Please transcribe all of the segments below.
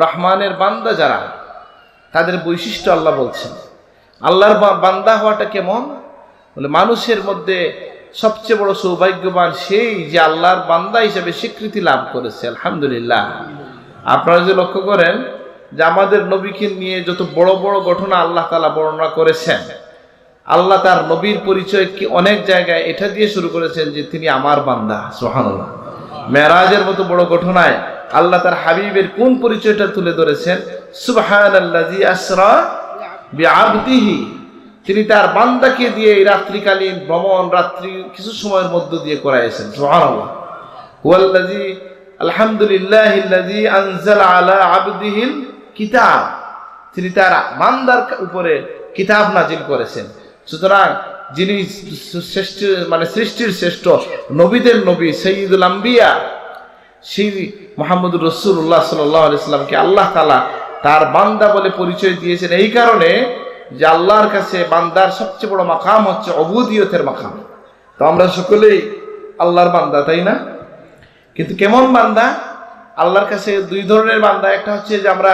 রহমানের বান্দা যারা, তাদের বৈশিষ্ট্য আল্লাহ বলছেন। আল্লাহর বান্দা হওয়াটা কেমন? বলে মানুষের মধ্যে সবচেয়ে বড় সৌভাগ্যবান সেই যে আল্লাহর বান্দা হিসেবে স্বীকৃতি লাভ করেছে। আলহামদুলিল্লাহ। আপনারা যে লক্ষ্য করেন যে আমাদের নবীকে নিয়ে যত বড় বড় ঘটনা আল্লাহ তাআলা বর্ণনা করেছেন, আল্লাহ তার নবীর পরিচয় কি অনেক জায়গায় এটা দিয়ে শুরু করেছেন যে তিনি আমার বান্দা। সুবহানাল্লাহ। মেরাজের মতো বড় ঘটনায় আল্লাহ তার হাবিবের কোন পরিচয়টা তুলে ধরেছেন? সুবহানাল্লাযী আসরা বিআবদিহি, তিনি তার বান্দাকে দিয়ে এই রাত্রিকালীন ভ্রমণ রাত্রি কিছু সময়ের মধ্য দিয়ে করাইছেন। সুবহানাল্লাহ। হুয়াল্লাযী আলহামদুলিল্লাহিল্লাযী আনজালা আলা আবদিহিল কিতাব, তিনি তার বান্দার উপরে কিতাব নাজিল করেছেন। সুতরাং যিনি শ্রেষ্ঠ, মানে সৃষ্টির শ্রেষ্ঠ, নবীদের নবী, সাইয়্যিদুল আম্বিয়া, সেই মুহাম্মদুর রাসূলুল্লাহ সাল্লাল্লাহু আলাইহি সাল্লামকে আল্লাহ তাআলা তার বান্দা বলে পরিচয় দিয়েছেন এই কারণে যে আল্লাহর কাছে বান্দার সবচেয়ে বড় মাকাম হচ্ছে উবুদিয়তের মাকাম। তো আমরা সকলেই আল্লাহর বান্দা, তাই না? কিন্তু কেমন বান্দা? আল্লাহর কাছে দুই ধরনের বান্দা। একটা হচ্ছে যে আমরা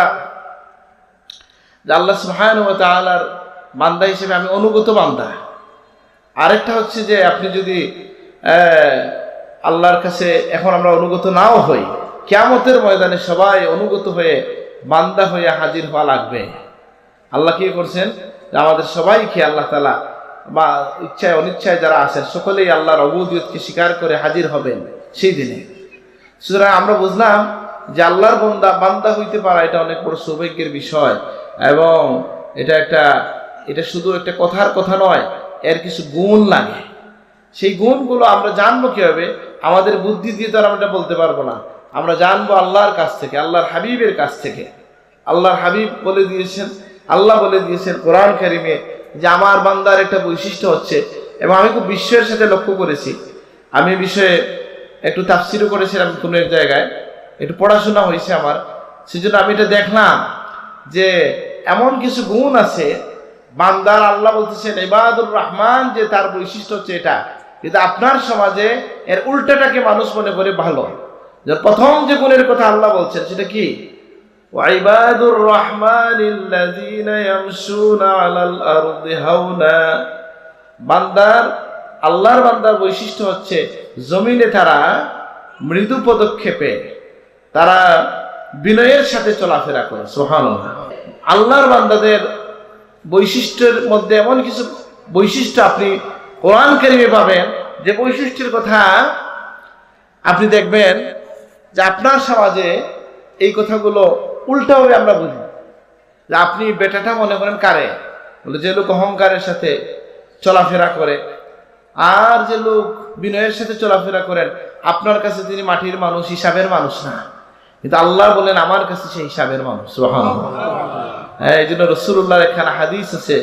যে আল্লাহ সুবহানাহু ওয়া তাআলার বান্দা হিসেবে আমি অনুগত বান্দা। আরেকটা হচ্ছে যে আপনি যদি আল্লাহর কাছে এখন আমরা অনুগত নাও হই, কিয়ামতের ময়দানে সবাই অনুগত হয়ে বান্দা হয়ে হাজির হওয়া লাগবে। আল্লাহ কি করছেন? আমাদের সবাইকে আল্লাহ তাআলা বা ইচ্ছায় অনিচ্ছায় যারা আছেন সকলেই আল্লাহর উবুদিয়তকে স্বীকার করে হাজির হবেন সেই দিনে। সুতরাং আমরা বুঝলাম যে আল্লাহর বান্দা হইতে পারা এটা অনেক বড় সৌভাগ্যের বিষয়, এবং এটা শুধু একটা কথার কথা নয়, এর কিছু গুণ লাগে। সেই গুণগুলো আমরা জানবো কিভাবে? আমাদের বুদ্ধি দিয়ে তো আমরা এটা বলতে পারবো না। আমরা জানবো আল্লাহর কাছ থেকে, আল্লাহর হাবিবের কাছ থেকে। আল্লাহর হাবিব বলে দিয়েছেন, আল্লাহ বলে দিয়েছেন কোরআন কারিমে যে আমার বান্দার একটা বৈশিষ্ট্য হচ্ছে, এবং আমি খুব বিস্ময়ের সাথে লক্ষ্য করেছি। আমি এই বিষয়ে একটু তাফসিরও করেছিলাম কোনো এক জায়গায়, একটু পড়াশোনা হয়েছে আমার, সেজন্য আমি এটা দেখলাম যে এমন কিছু গুণ আছে বান্দার। আল্লাহ বলতেছেন ইবাদুর রহমান, যে তার বৈশিষ্ট্য হচ্ছে এটা, কিন্তু আপনার সমাজে এর উল্টাটাকে মানুষ মনে করে ভালো। প্রথম যে গুণের কথা আল্লাহ বলছেন সেটা কি? ওয়াইবাদুর রহমানিল্লাযীনা ইয়ামশুনা আলাল আরদি হাওনা, আল্লাহর বান্দার বৈশিষ্ট্য হচ্ছে জমিনে তারা মৃদু পদক্ষেপে, তারা বিনয়ের সাথে চলাফেরা করে। সুবহানাল্লাহ। আল্লাহর বান্দাদের বৈশিষ্ট্যের মধ্যে এমন কিছু বৈশিষ্ট্য আপনি কোরআন কারিমে পাবেন, যে বৈশিষ্ট্যের কথা আপনি দেখবেন যে আপনার সমাজে এই কথাগুলো উল্টাভাবে আমরা বুঝি। যে আপনি বেটাটা মনে করেন কারে? বলে যে লোক অহংকারের সাথে চলাফেরা করে, আর যে লোক বিনয়ের সাথে চলাফেরা করেন, আপনার কাছে তিনি মাটির মানুষ, হিসাবের মানুষ না, কিন্তু আল্লাহ বলেন আমার কাছে সে হিসাবের মানুষ। সুবহানাল্লাহ। এই জন্য রাসূলুল্লাহর একখানা হাদিস আছে,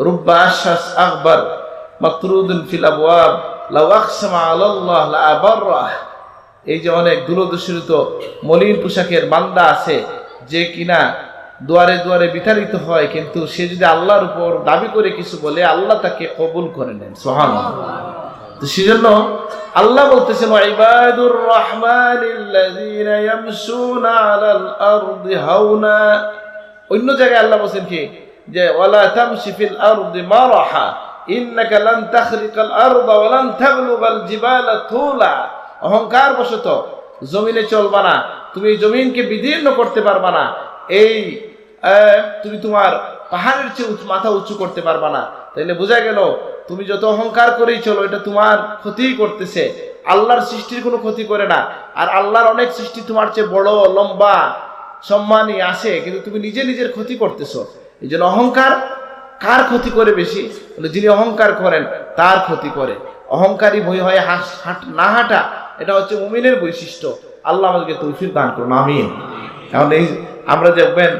রুব্বা আশাস আকবার মাকরুদুন ফিল আবওয়াব লাউ আকসামা আলাল্লাহ লা আবাররাহ। এই যে অনেক দুরদূষিত মলিন পোশাকের বান্দা আছে, যে কিনা দুয়ারে দুয়ারে বিতাড়িত হয়, কিন্তু সে যদি আল্লাহর উপর দাবি করে কিছু বলে আল্লাহ তাকে কবুল করে নেন। সুবহানাল্লাহ। তো সেজন্য আল্লাহ বলতেছেন ইবাদুর রহমানিল্লাযীনা ইয়ামশুনা আলাল আরদি হাওনা। অন্য জায়গায় আল্লাহ বলেন কি? যে ওয়ালা তামশি ফিল আরদি মারাহা ইন্নাকা লান তাখরিকাল আরদা ওয়া লান তাবলুগাল জিবালা তুলা। অহংকার বশত জমিনে চলবা না, তুমি জমিনকে বিদীর্ণ করতে পারবা না, তুমি তোমার পাহাড়ের চেয়ে মাথা উঁচু করতে পারবা না। তাইলে বোঝা গেল তুমি যত অহংকার করেই চলো এটা তোমার ক্ষতিই করতেছে, আল্লাহর সৃষ্টির কোনো ক্ষতি করে না। আর আল্লাহর অনেক সৃষ্টি তোমার চেয়ে বড় লম্বা সম্মানী আসে, কিন্তু তুমি নিজে নিজের ক্ষতি করতেছো। এই জন্য অহংকার কার ক্ষতি করে বেশি? যিনি অহংকার করেন তার ক্ষতি করে। অহংকারী ভয় হয় না হাঁটা, এটা হচ্ছে মুমিনের বৈশিষ্ট্য। আল্লাহ আমাদেরকে তৌফিক দান করুন, আমিন। এখন এই আমরা দেখবেন,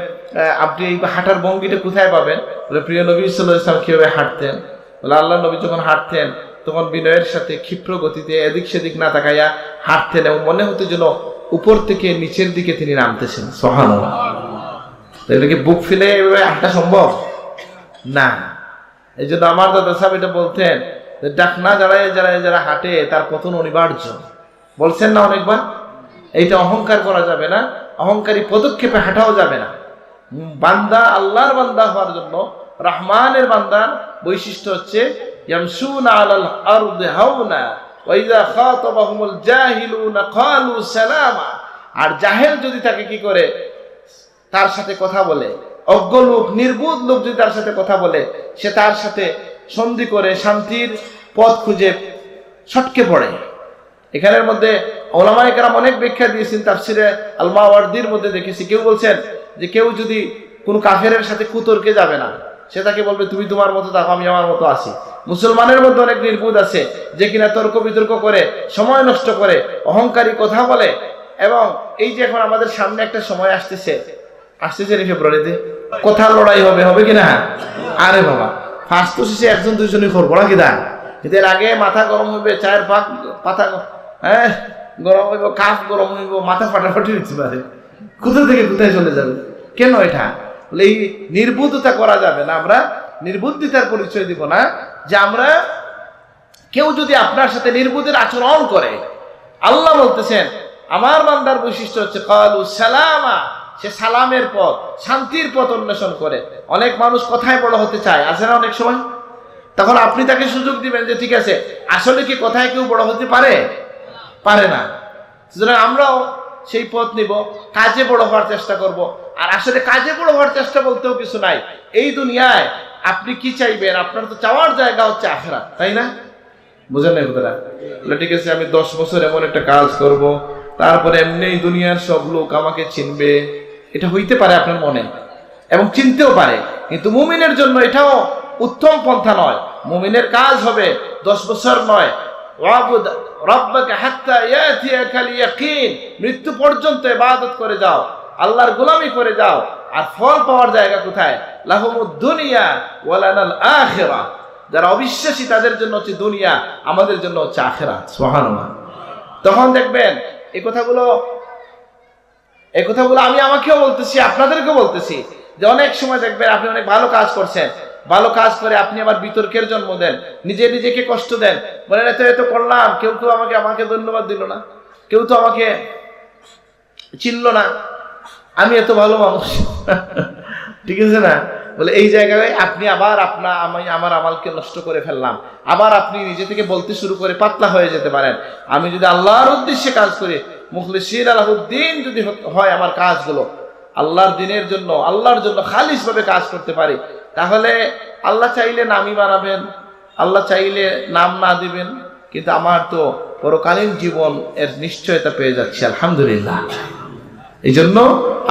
আপনি এই হাঁটার ভঙ্গিটা কোথায় পাবেন? বলে প্রিয় নবী সাল্লাল্লাহু আলাইহি ওয়াসাল্লাম কিভাবে হাঁটতেন? বলে আল্লাহ নবী যখন হাঁটতেন তখন বিনয়ের সাথে ক্ষিপ্র গতিতে এদিক সেদিক না তাকাইয়া হাঁটতেন, এবং মনে হতো যেন উপর থেকে নিচের দিকে তিনি নামতেছেন। সুবহানাল্লাহ। তাহলে কি বুক ফেলে এভাবে হাঁটা সম্ভব না? এই জন্য আমার দাদা সাহেব এটা বলতেন, ডাকনা যারা হাঁটে তার পতন অনিবার্য। বলছেন না অনেকবার? এইটা অহংকার করা যাবে না। অহংকারী পদক্ষেপে হাঁটাও যাবে না। বান্দা আল্লাহর বান্দা হওয়ার জন্য, রহমানের বান্দার বৈশিষ্ট্য হচ্ছে ইয়ামশুনা আলাল আরদি হাওনা ওয়া ইযা খাতাবাহুমুল জাহিলুনা ক্বালু সালামা। আর জাহেল যদি তাকে কি করে, তার সাথে কথা বলে, অজ্ঞ লোক, নির্বোধ লোক যদি তার সাথে কথা বলে, সে তার সাথে সন্ধি করে শান্তির পথ খুঁজে ছটকে পড়ে। এখানের মধ্যে ওলামায়ে কেরাম অনেক ব্যাখ্যা দিয়েছেন। তাফসিরে আল মাওয়ারদির মধ্যে দেখেছি কেউ বলছেন যে কেউ যদি কোনো কাফেরের সাথে কুতর্কে যাবে না, সে তাকে বলবে তুমি তোমার মতো থাকো, আমি আমার মতো আছি। মুসলমানের মধ্যে অনেক নির্বোধ আছে যে কিনা তর্ক বিতর্ক করে, সময় নষ্ট করে, অহংকারী কথা বলে। এবং এই যে এখন আমাদের সামনে একটা সময় আসতেছে ফেব্রুয়ারিতে, কথা লড়াই হবে কিনা? আরে বাবা, ফার্স্ট তো শেষে একজন দুইজনই করবো না কিনা? কিন্তু এর আগে মাথা গরম হইবে, চায়ের পাতা গরম হইব, কাপ গরম হইব, মাথা ফাটাফাটি হইতে পারে, কোথা থেকে কোথায় চলে যাবে। কেন এটা? বলে এই নির্বুদ্ধতা করা যাবে না। আমরা নির্বুদ্ধিতার পরিচয় দিব না। যে আমরা কেউ যদি আপনার সাথে নির্বুদ্ধের আচরণ করে, আল্লাহ বলতেছেন আমার বান্দার বৈশিষ্ট্য হচ্ছে ক্বালু সালামা, সে সালামের পথ, শান্তির পথ অন্বেষণ করে। অনেক মানুষ কথায় বড় হতে চায়, আছে না অনেক সময়? তখন আপনি তাকে সুযোগ দিবেন যে ঠিক আছে, আসলে কি কথায় কেউ বড় হতে পারে না। সুতরাং আমরাও সেই পথ নিব, কাজে বড় হওয়ার চেষ্টা করব। আর আসলে কাজে বড় হওয়ার চেষ্টা বলতেও কিছু নাই। এই দুনিয়ায় আপনি কি চাইবেন? আপনার তো চাওয়ার জায়গা হচ্ছে আখিরাত, তাই না? বুঝেন না কথাটা? ঠিক আছে, আমি 10 বছর এমন একটা কাজ করব, তারপরে এমনি দুনিয়ার সব লোক আমাকে চিনবে, এটা হইতে পারে আপনার মনে, এবং চিনতেও পারে। কিন্তু মুমিনের জন্য এটাও উত্তম পন্থা নয়। মুমিনের কাজ হবে 10 বছর নয়, ওয়াবুদ রাব্বাকা হাত্তা ইয়াতিয়াকাল ইয়াকিন, মৃত্যু পর্যন্ত ইবাদত করে যাও, আল্লাহর গোলামি করে যাও। আর ফল পাওয়ার জায়গা কোথায়? লাহুমুদ দুনিয়া ওয়া লানাল আখিরাহ। যারা অবিশ্বাসী তাদের জন্য হচ্ছে দুনিয়া, আমাদের জন্য হচ্ছে আখিরাত। সুবহানাল্লাহ। তখন দেখবেন এই কথাগুলো আমি আমাকেও বলতেছি, আপনাদেরকেও বলতেছি, যে অনেক সময় দেখবেন আপনি অনেক ভালো কাজ করছেন, ভালো কাজ করে আপনি আবার বিতর্কের জন্ম দেন, নিজেকে কষ্ট দেন, বলেন এত করলাম, কেউ তো আমাকে ধন্যবাদ দিল না, কেউ তো আমাকে চিনল না, আমি এত ভালো মানুষ। ঠিক আছে না? বলে এই জায়গায় আপনি আবার আমি আমার আমালকে নষ্ট করে ফেললাম। আবার আপনি নিজে থেকে বলতে শুরু করে পাতলা হয়ে যেতে পারেন। আমি যদি আল্লাহর উদ্দেশ্যে কাজ করি, মুখলিসিন আলাহুদ্দিন যদি হয় আমার কাজগুলো, আল্লাহর দিনের জন্য, আল্লাহর জন্য খালিস ভাবে কাজ করতে পারি, তাহলে আল্লাহ চাইলে নামই বানাবেন, আল্লাহ চাইলে নাম না দিবেন, কিন্তু আমার তো পরকালীন জীবন এর নিশ্চয়তা পেয়ে যাচ্ছি, আলহামদুলিল্লাহ। এই জন্য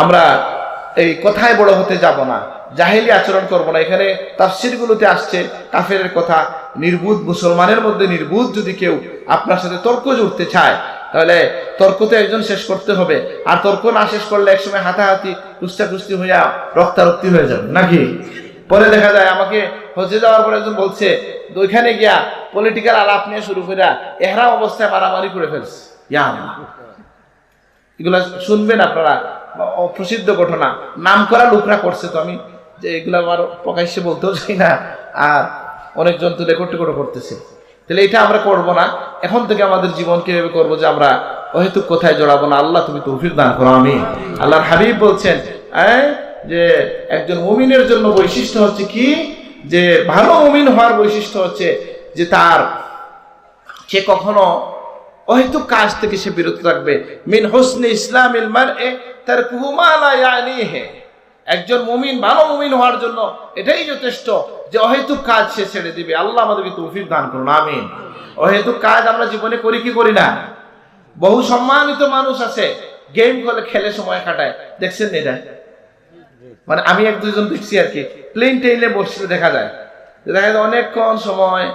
আমরা এই কথায় বড় হতে যাব না, জাহেলি আচরণ করব না। এখানে তাফসিরগুলোতে আসছে কাফেরের কথা। নির্বুধ মুসলমানের মধ্যে নির্বুধ যদি কেউ আপনার সাথে তর্ক জুড়তে চায়, তাহলে তর্ক তো একজন শেষ করতে হবে। আর তর্ক না শেষ করলে একসময় হাতাহাতি, কুস্তি হইয়া রক্তারক্তি হয়ে যাবে নাকি? পরে দেখা যায় আমাকে হজে যাওয়ার পর একজন বলছে ওইখানে গিয়া পলিটিক্যাল আলাপ নিয়ে শুরু করে এহরাম অবস্থায় মারামারি করে ফেলছে। এগুলা শুনবেন আপনারা, প্রসিদ্ধ ঘটনা, নাম করা লোকরা করছে। তো আমি যে এগুলো আমার প্রকাশ্যে বলতেও চাই না, আর অনেকজন তো রেকর্ড করতেছে। তাহলে এটা আমরা করব না। এখন থেকে আমাদের জীবন কিভাবে করবো যে আমরা অহেতুক কোথায় জড়াবো না। আল্লাহ তুমি তৌফিক দান করো, আমিন। আল্লাহর হাবিব বলছেন যে একজন মুমিনের জন্য বৈশিষ্ট্য হচ্ছে কি, যে ভালো মুমিন হওয়ার বৈশিষ্ট্য হচ্ছে যে সে কখনো অহেতুক কাজ থেকে সে বিরত থাকবে। মিন হুসনি ইসলামিল মারই তারকুহু মা লা ইয়ানিহি। একজন মুমিন, ভালো মুমিন হওয়ার জন্য এটাই যথেষ্ট যে অহেতুক কাজ সে ছেড়ে দিবে। আল্লাহ আমাদেরকে তৌফিক দান করুন, আমিন। অহেতুক কাজ আমরা জীবনে করি কি করি না? বহু সম্মানিত মানুষ আছে গেম খেলে সময় কাটায়, দেখছেন এটা? মানে আমি 1-2 জন দেখছি আর কি, প্লেন টেইলে বসলে দেখা যায় অনেকক্ষণ সময়,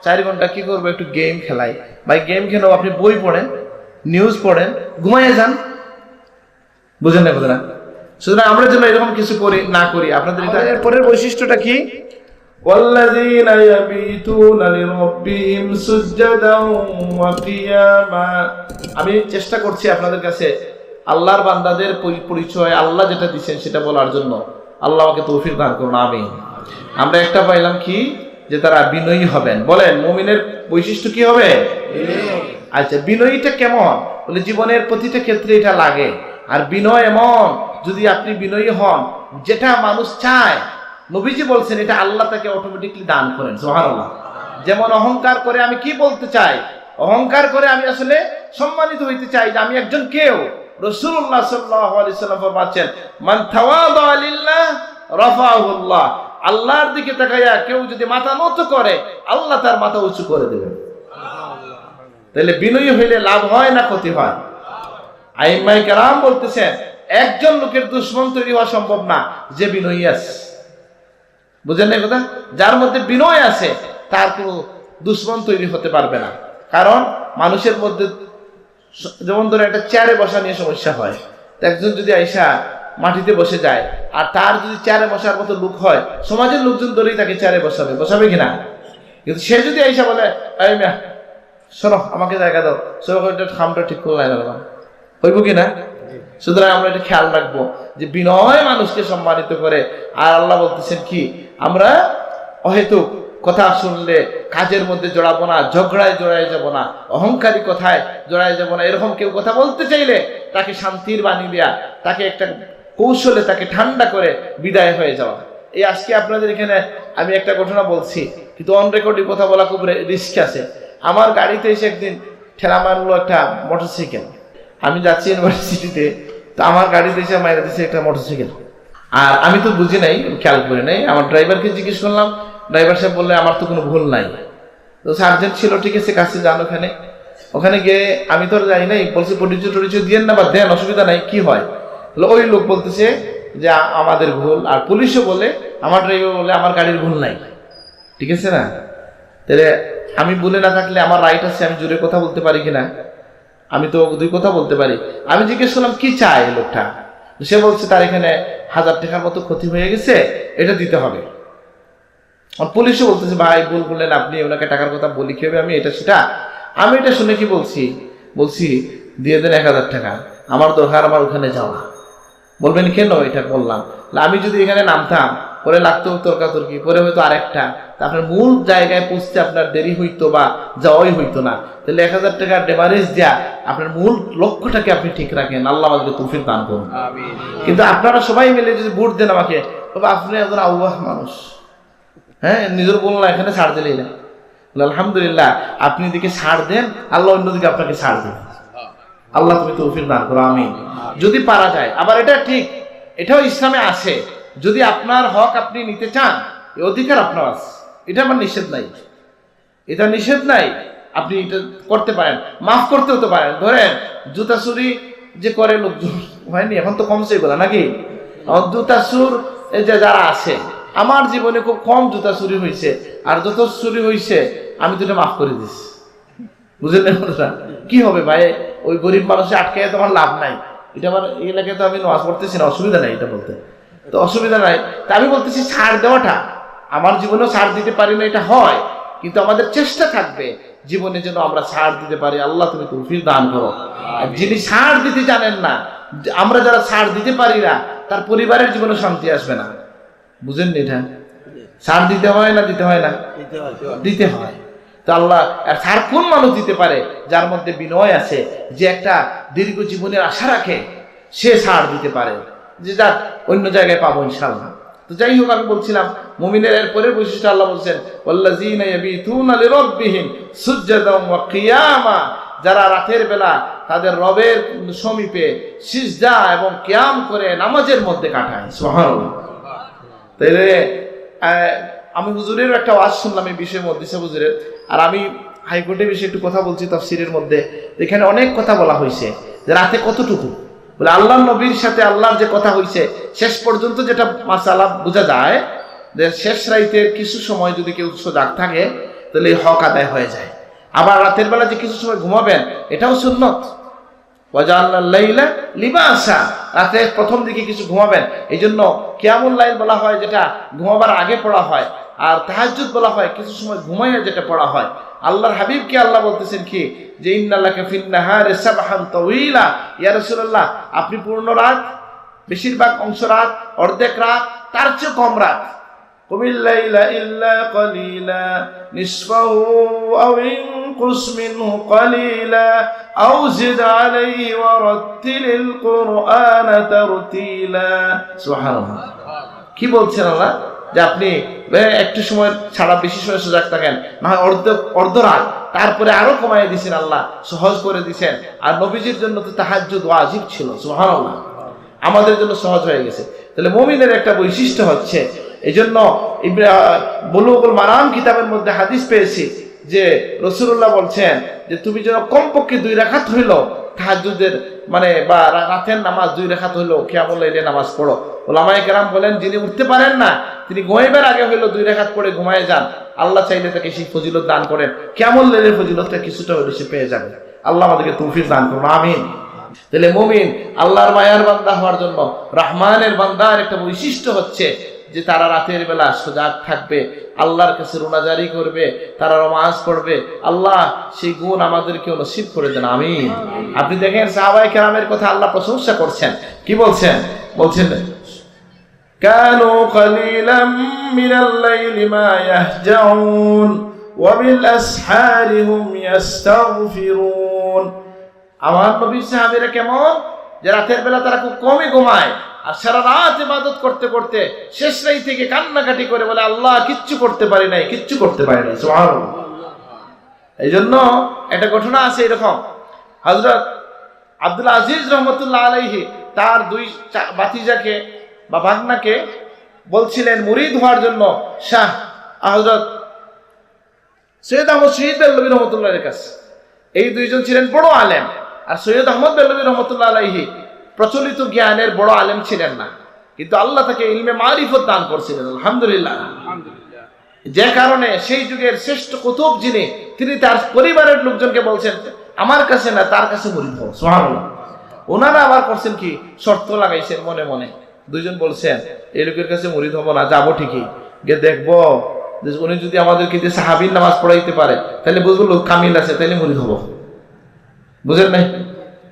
4 ঘন্টা কি করবো, একটু গেম খেলাই। ভাই গেম খেলেও আপনি বই পড়েন, নিউজ পড়েন, ঘুমাইয়া যান। বুঝেন না কথা না? সুতরাং আমরা যেন এরকম কিছু না করি। আপনাদের এটা পরের বৈশিষ্ট্যটা কি? ওয়াল্লাযীনা ইয়াবিতুনা লিরাব্বিহিম সুজদান ওয়া কিয়ামা। আমি চেষ্টা করছি আপনাদের কাছে আল্লাহর বান্দাদের পরিচয়, আল্লাহ যেটা দিচ্ছেন সেটা বলার জন্য। আল্লাহ আমাকে তৌফিক দান করুন, আমিন। আমরা একটা পাইলাম কি, যে তারা বিনয়ী হবেন। বলেন মুমিনের বৈশিষ্ট্য কি হবে? আচ্ছা, বিনয়ীটা কেমন? বলে জীবনের প্রতিটা ক্ষেত্রে এটা লাগে। আর বিনয় এমন, যদি আপনি বিনয়ী হন, যেটা মানুষ চায়, নবীজি বলছেন এটা আল্লাহ তাকে অটোমেটিকলি দান করেন। সুবহানাল্লাহ। যেমন অহংকার করে আমি কি বলতে চাই, অহংকার করে আমি আসলে সম্মানিত হইতে চাই যে আমি একজন কেউ। রাসূলুল্লাহ সাল্লাল্লাহু আলাইহি সাল্লাম ফরমাচ্ছেন, মান তাওয়াদা লিল্লাহ রাফাহুল্লাহ। আল্লাহর দিকে তাকাইয়া কেউ যদি মাথা নত করে, আল্লাহ তার মাথা উঁচু করে দেবেন। তাহলে বিনয়ী হইলে লাভ হয় না ক্ষতি হয়? আইম্মায়ে কেরাম বলতেছেন, একজন লোকের দুশমন তৈরি হওয়া সম্ভব না যে বিনয়ী আছে। বুঝেন না কথা? যার মধ্যে বিনয় আছে তার কোনো দুশমন তৈরি হতে পারবে না। কারণ মানুষের মধ্যে, যেমন ধরে একটা চেয়ারে বসা নিয়ে সমস্যা হয়, একজন যদি আইসা মাটিতে বসে যায় আর তার যদি চেয়ারে বসার মতো লোক হয়, সমাজের লোকজন ধরেই তাকে চেয়ারে বসাবে কিনা? কিন্তু সে যদি আইসা বলে, এই মিয়া শোনো, আমাকে জায়গা দাও, খামটা ঠিক করে হইব কিনা? সুতরাং আমরা এটা খেয়াল রাখবো যে বিনয় মানুষকে সম্মানিত করে। আর আল্লাহ বলতেছেন কি, আমরা অহেতুক কথা শুনলে কাজের মধ্যে জড়াবো না, ঝগড়ায় জড়ায় যাব না, অহংকারী কথায় জড়ায় যাব না। এরকম কেউ কথা বলতে চাইলে তাকে শান্তির বাণী দেয়া, তাকে একটা কৌশলে তাকে ঠান্ডা করে বিদায় হয়ে যাওয়া। এই আজকে আপনাদের এখানে আমি একটা ঘটনা বলছি, কিন্তু অন রেকর্ডে কথা বলা খুব রিস্ক আছে। আমার গাড়িতে এসে একদিন ঠেলা মারলো একটা মোটরসাইকেল। আমি যাচ্ছি ইউনিভার্সিটিতে, তো আমার গাড়িতে এসে মাইরা দিচ্ছে একটা মোটরসাইকেল। আর আমি তো বুঝি নাই, খেয়াল করে নাই। আমার ড্রাইভারকে জিজ্ঞেস করলাম, ড্রাইভার সাহেব বললে আমার তো কোনো ভুল নাই। তো সার্জেন্ট ছিল, ঠিক আছে কাছে যান। ওখানে গিয়ে আমি তো যাই নাই, বলছে পরিচয় দিয়েন না বা দেন, অসুবিধা নাই, কি হয়? ওই লোক বলতেছে যে আমাদের ভুল, আর পুলিশও বলে, আমার ড্রাইভার বলে আমার গাড়ির ভুল নাই। ঠিক আছে না? তাহলে আমি বলে না থাকলে আমার রাইট আছে, আমি জোরে কথা বলতে পারি কিনা? আমি তো দুই কথা বলতে পারি। আমি জিজ্ঞেস করলাম কি চায় লোকটা, সে বলছে তার এখানে 1000 টাকার মতো ক্ষতি হয়ে গেছে, এটা দিতে হবে। আর পুলিশও বলতেছে, ভাই ভুল করলেন আপনি, ওনাকে টাকার কথা বলি কি হবে, আমি এটা সেটা। আমি এটা শুনে কি বলছি দিয়ে দেন 1000 টাকা, আমার দরকার আমার ওখানে যাওয়া। বলবেন কেন এটা বললাম? আমি যদি এখানে নামতাম, পরে লাগতো তর্কাতর্কি, পরে হয়তো আরেকটা, আপনার মূল জায়গায় পৌঁছতে আপনার দেরি হইতো বা যাওয়াই হইতো না। তাহলে 1000 টাকার ডেমারেজ দেয়া, আপনার মূল লক্ষ্যটাকে আপনি ঠিক রাখেন, আল্লাহ আমাদেরকে তৌফিক দান করুন। কিন্তু আপনারা সবাই মিলে যদি ভোট দেন আমাকে, তবে আপনি একজন আল্লাহ মানুষ, হ্যাঁ, নিজের বলুন না এখানে ছাড় দিলেই না, আলহামদুলিল্লাহ আপনি দিকে ছাড় দেন, আল্লাহ অন্যদিকে আপনাকে ছাড় দেন। আল্লাহ তুমি তৌফিক দান করো, আমিন। যদি পারা যায়, আবার এটা ঠিক, এটাও ইসলামে আছে, যদি আপনার হক আপনি নিতে চান, এই অধিকার আপনার আছে, এটা আমার নিষেধ নাই, এটা নিষেধ নাই, আপনি এটা করতে পারেন, মাফ করতে হতে পারেন। ধরেন জুতা চুরি যে করে লোকজন, হয়নি এখন তো কমছে এগুলো নাকি? জুতা চুর যে যারা আছে, আমার জীবনে খুব কম জুতা চুরি হয়েছে, আর যত চুরি হয়েছে আমি তো এটা মাফ করে দিচ্ছি। বুঝলেন না? কি হবে ভাই, ওই গরিব মানুষে আটকে তোমার লাভ নাই। এটা আমার এই এলাকায় তো আমি নামাজ পড়তেছি না, অসুবিধা নাই এটা বলতে, তো অসুবিধা নাই। তা আমি বলতেছি ছাড় দেওয়াটা, আমার জীবনেও ছাড় দিতে পারি না, এটা হয়, কিন্তু আমাদের চেষ্টা থাকবে জীবনে যেন আমরা ছাড় দিতে পারি। আল্লাহ তুমি তৌফিক দান করো। যিনি ছাড় দিতে জানেন না, আমরা যারা ছাড় দিতে পারি না, তার পরিবারের জীবনে শান্তি আসবে না। বুঝেন নি? এটা ছাড় দিতে হয় না, দিতে হয় না? দিতে হয়। তো আল্লাহ ছাড় কোন মানুষ দিতে পারে? যার মধ্যে বিনয় আছে, যে একটা দীর্ঘ জীবনের আশা রাখে, সে ছাড় দিতে পারে, যে যাক অন্য জায়গায় পাবো ইনশাআল্লাহ। তো যাই হোক, আমি বলছিলাম মুমিনের এরপরের বৈশিষ্ট্য আল্লাহ বলছেন, ওয়াল্লাযীনা ইয়াবিতুনা লিরাব্বিহিম সুজদান ওয়া কিয়ামা, যারা রাতের বেলা তাদের রবের সমীপে সিজদা এবং কিয়াম করে নামাজের মধ্যে কাটায়। সুবহানাল্লাহ। তাইলে আমি হুজুরের একটা ওয়াজ শুনলাম এই বিষয়ের মধ্যে, হুজুরের, আর আমি হাইকোর্টের বিষয়ে একটু কথা বলছি তাফসীরের মধ্যে। এখানে অনেক কথা বলা হয়েছে যে রাতে কতটুকু, বলে আল্লাহর নবীর সাথে আল্লাহর যে কথা হয়েছে শেষ পর্যন্ত যেটা মাসালা বোঝা যায়, যে শেষ রাইতের কিছু সময় যদি কেউ সজাগ থাকে তাহলে হক আদায় হয়ে যায়। আবার রাতের বেলা যে কিছু সময় ঘুমাবেন, এটাও সুন্নত। ওয়াজআলনাল লাইলা লিবাসা, রাতে প্রথম দিকে কিছু ঘুমাবেন, এই জন্য কিয়ামুল লাইল বলা হয়, যেটা ঘুমাবার আগে পড়া হয়, আর তাহাজ্জুদ বলা হয় কিছু সময় ঘুমাইয়া যেটা পড়া হয়। আল্লাহর হাবিবকে আল্লাহ বলতেছেন কি, যে ইন্নাল্লাকা ফিন নাহারি সাবহান তাওয়িলা, ইয়া রাসূলুল্লাহ আপনি পূর্ণ রাত, বেশিরভাগ অংশ রাত, অর্ধেক রাত, তার চেয়ে কম রাত, কুমিল লাইলা ইল্লা কলিলা নিসফাহু আও انقص منه قليلا أو زد عليه ورتل القرآن ترتيلا سبحان الله কি বলছেন আল্লাহ যে আপনি একটু সময় ছাড়া বেশি সময় সজাগ থাকেন না হয় অর্ধ রাত তারপরে আরো কমায় দিয়েছেন আল্লাহ সহজ করে দিয়েছেন আর নবীজির জন্য তো তাহাজ্জুদ ওয়াজিব ছিল সুবহানাল্লাহ আমাদের জন্য সহজ হয়ে গেছে তাহলে মুমিনের একটা বৈশিষ্ট্য হচ্ছে এইজন্য বুলুগুল মারাম কিতাবের মধ্যে হাদিস পেয়েছি যে রাসূলুল্লাহ বলছেন যে তুমি যেন কমপক্ষে 2 রাকাত হইলো তাহাজ্জুদের মানে বা রাতের নামাজ 2 রাকাত হইলো কিয়ামুল লাইলে নামাজ পড়ো উলামায়ে কেরাম বলেন যিনি উঠতে পারেন না তিনি ঘুমাইবার আগে হইলো 2 রাকাত পড়ে ঘুমায় যান আল্লাহ চাইলে তাকে সেই ফজিলত দান করেন কিয়ামুল লাইলের ফজিলতটা কিছুটা হইলে সে পেয়ে যাবে আল্লাহ আমাদেরকে তৌফিক দান করুন আমিন তাহলে মুমিন আল্লাহর মায়ার বান্দা হওয়ার জন্য রহমানের বান্দার একটা বৈশিষ্ট্য হচ্ছে যে তারা রাতের বেলা সজাগ থাকবে আল্লাহর কাছে রোনাজারি করবে তারা নামাজ পড়বে আল্লাহ সেই গুণ আমাদেরকে নসিব করে দেন আমিন আপনি দেখেন সাহাবায়ে কেরামের কথা আল্লাহ প্রশংসা করছেন কি বলছেন কানু কলিলাম মিনাল লাইলি মা ইয়াহজাউন ওয়া বিল আসহারি হুম ইস্তাগফিরুন আমার নবী সাহাবীরা কেমন যে রাতের বেলা তারা খুব কমই ঘুমায় আর সারা রাত ইবাদত করতে করতে শেষ রাত থেকে কান্নাকাটি করে বলে আল্লাহ কিচ্ছু করতে পারি নাই সুবহানাল্লাহ এইজন্য একটা ঘটনা আছে এরকম হযরত আব্দুল আজিজ রাহমাতুল্লাহ আলাইহি তার 2 ভাতিজাকে বা ভাগনাকে বলছিলেন মুরিদ হওয়ার জন্য শাহ হযরত সৈয়দ আহমদ শহীদ বেল্লভী রাহমাতুল্লাহর কাছে এই দুইজন ছিলেন বড় আলেম আর সৈয়দ আহমদ বেল্লভী রাহমাতুল্লাহ আলাইহি প্রচলিত জ্ঞানের বড় আলেম ছিলেন না কিন্তু আল্লাহ তাকে ইলমে মারিফত দান করেছিলেন আলহামদুলিল্লাহ যে কারণে সেই যুগের শ্রেষ্ঠ কুতুব যিনি তিনি তার পরিবারের লোকজনকে বলছেন আমার কাছে না তার কাছে মুরিদ হও সুবহানাল্লাহ ওনারা আবার করছেন কি শর্ত লাগাইছেন মনে মনে দুইজন বলছেন এই লোকের কাছে মুরিদ হব না যাবো ঠিকই গিয়ে দেখবো উনি যদি আমাদেরকে যে সাহাবীর নামাজ পড়াইতে পারে তাহলে বুঝবো লোক কামিল আছে তাহলে মুরিদ হব বুঝেন নাই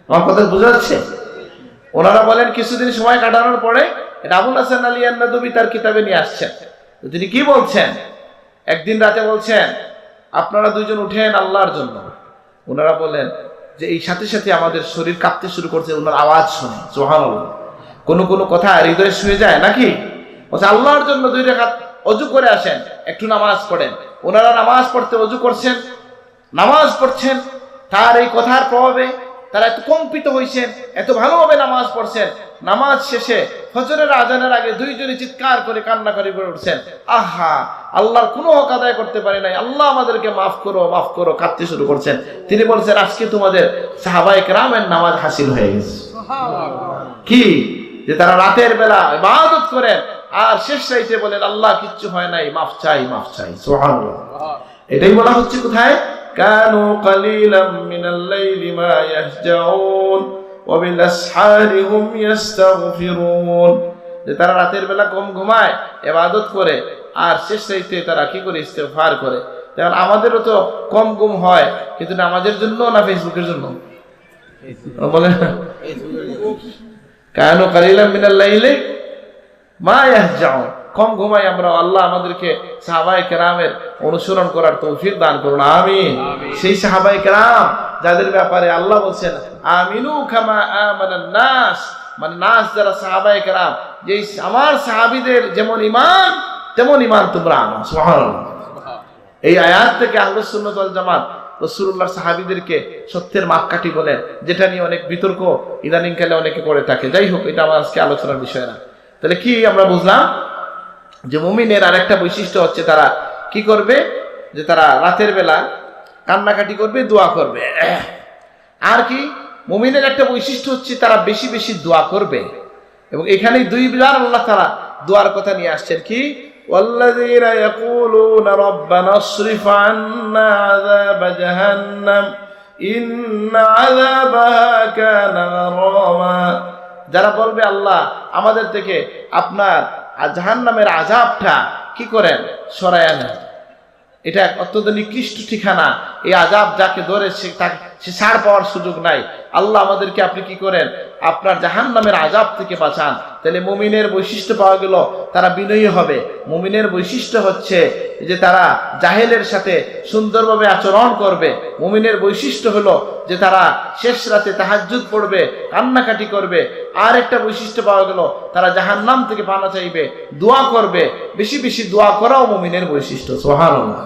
আমার কথা বোঝা যাচ্ছে ওনারা বলেন কিছুদিন সময় কাটানোর পরে আবুল হাসান আলী আন-নাদবী তার কিতাবে নিয়ে আসছেন তিনি কি বলছেন একদিন রাতে বলছেন আপনারা দুইজন উঠেন আল্লাহর জন্য ওনারা বলেন যে এই সাথে সাথে আমাদের শরীর কাঁপতে শুরু করছে ওনার আওয়াজ শুনে সুবহানাল্লাহ কোন কোন কথা হৃদয়ে শুয়ে যায় নাকি বলছে আল্লাহর জন্য 2 রাকাত ওযু করে আসেন একটু নামাজ পড়েন ওনারা নামাজ পড়তে ওযু করছেন নামাজ পড়ছেন তার এই কথার প্রভাবে তারা এত কম্পিত হয়েছেন এত ভালোভাবে নামাজ পড়ছেন নামাজ শেষে ফজরের আজানের আগে দুইজনই চিৎকার করে কান্না করে উঠছেন আহা আল্লাহর কোনো হক আদায় করতে পারি নাই আল্লাহ আমাদেরকে মাফ করো কাঁদতে শুরু করছেন তিনি বলছেন আজকে তোমাদের সাহাবায়ে কেরামের নামাজ হাসিল হয়ে গেছে কি যে তারা রাতের বেলা ইবাদত করেন আর শেষ রাতে বলেন আল্লাহ কিচ্ছু হয় নাই মাফ চাই সুবহানাল্লাহ এটাই বলা হচ্ছে কোথায় কানু কালিলাম মিনাল লাইলি মা ইয়াহজাউন ওয়া বিল আসহারি হুম ইস্তাগফিরুন যে তারা রাতের বেলা কম ঘুমায় ইবাদত করে আর শেষ রাতে তারা কি করে ইস্তেগফার করে তাহলে আমাদেরও তো কম ঘুম হয় কিন্তু নামাজের জন্য না ফেসবুকের জন্য বলেন কানু কালিলাম মিনাল লাইলি মা ইয়াহজাউন কম ঘুমাই আমরা আল্লাহ আমাদেরকে সাহাবায়ে কেরামের অনুসরণ করার তৌফিক দান করুন আমিন সেই সাহাবায়ে কেরাম যাদের ব্যাপারে আল্লাহ বলেন আমিনু কামা আমানান নাস মানে নাস যারা সাহাবায়ে কেরাম যে আমার সাহাবীদের যেমন ঈমান তেমন ঈমান তোমরা আনো সুবহানাল্লাহ এই আয়াত থেকে আহলুস সুন্নাত ওয়াল জামাত রাসূলুল্লাহ সাহাবীদেরকে সত্যের মাপকাঠি বলেন যেটা নিয়ে অনেক বিতর্ক ইদানিং কালে অনেকে করে থাকে যাই হোক এটা আমার আজকে আলোচনার বিষয় না তাহলে কি আমরা বুঝলাম যে মুমিনের আরেকটা বৈশিষ্ট্য হচ্ছে তারা কি করবে যে তারা রাতের বেলা কান্নাকাটি করবে দোয়া করবে আর কি মুমিনের একটা বৈশিষ্ট্য হচ্ছে তারা বেশি বেশি দোয়া করবে এবং এখানে 2 বার আল্লাহ তাআলা দোয়ার কথা নিয়ে আসছেন কি ওয়াল্লাযীনা ইয়াকুলুনা রাব্বানা আসরিফ আন্না আযাব জাহান্নাম ইন্না আযাবাহা কানা গারামা যারা বলবে আল্লাহ আমাদের থেকে আপনার জাহান্নামের আযাবটা কি করেন সরায় নেন এটা অত্যন্ত নিকৃষ্ট ঠিকানা এই আযাব যাকে ধরে সে ছাড় পাওয়ার সুযোগ নাই। আল্লাহ আমাদেরকে আপনি কি করেন, আপনার জাহান্নামের আযাব থেকে বাঁচান। তাহলে মুমিনের বৈশিষ্ট্য পাওয়া গেল, তারা বিনয়ী হবে। মুমিনের বৈশিষ্ট্য হচ্ছে যে তারা জাহেলের সাথে সুন্দরভাবে আচরণ করবে। মুমিনের বৈশিষ্ট্য হলো যে তারা শেষ রাতে তাহাজ্জুদ পড়বে, কান্নাকাটি করবে। আর একটা বৈশিষ্ট্য পাওয়া গেল, তারা জাহান্নাম থেকে পানা চাইবে, দোয়া করবে। বেশি বেশি দোয়া করাও মুমিনের বৈশিষ্ট্য। সুবহানাল্লাহ।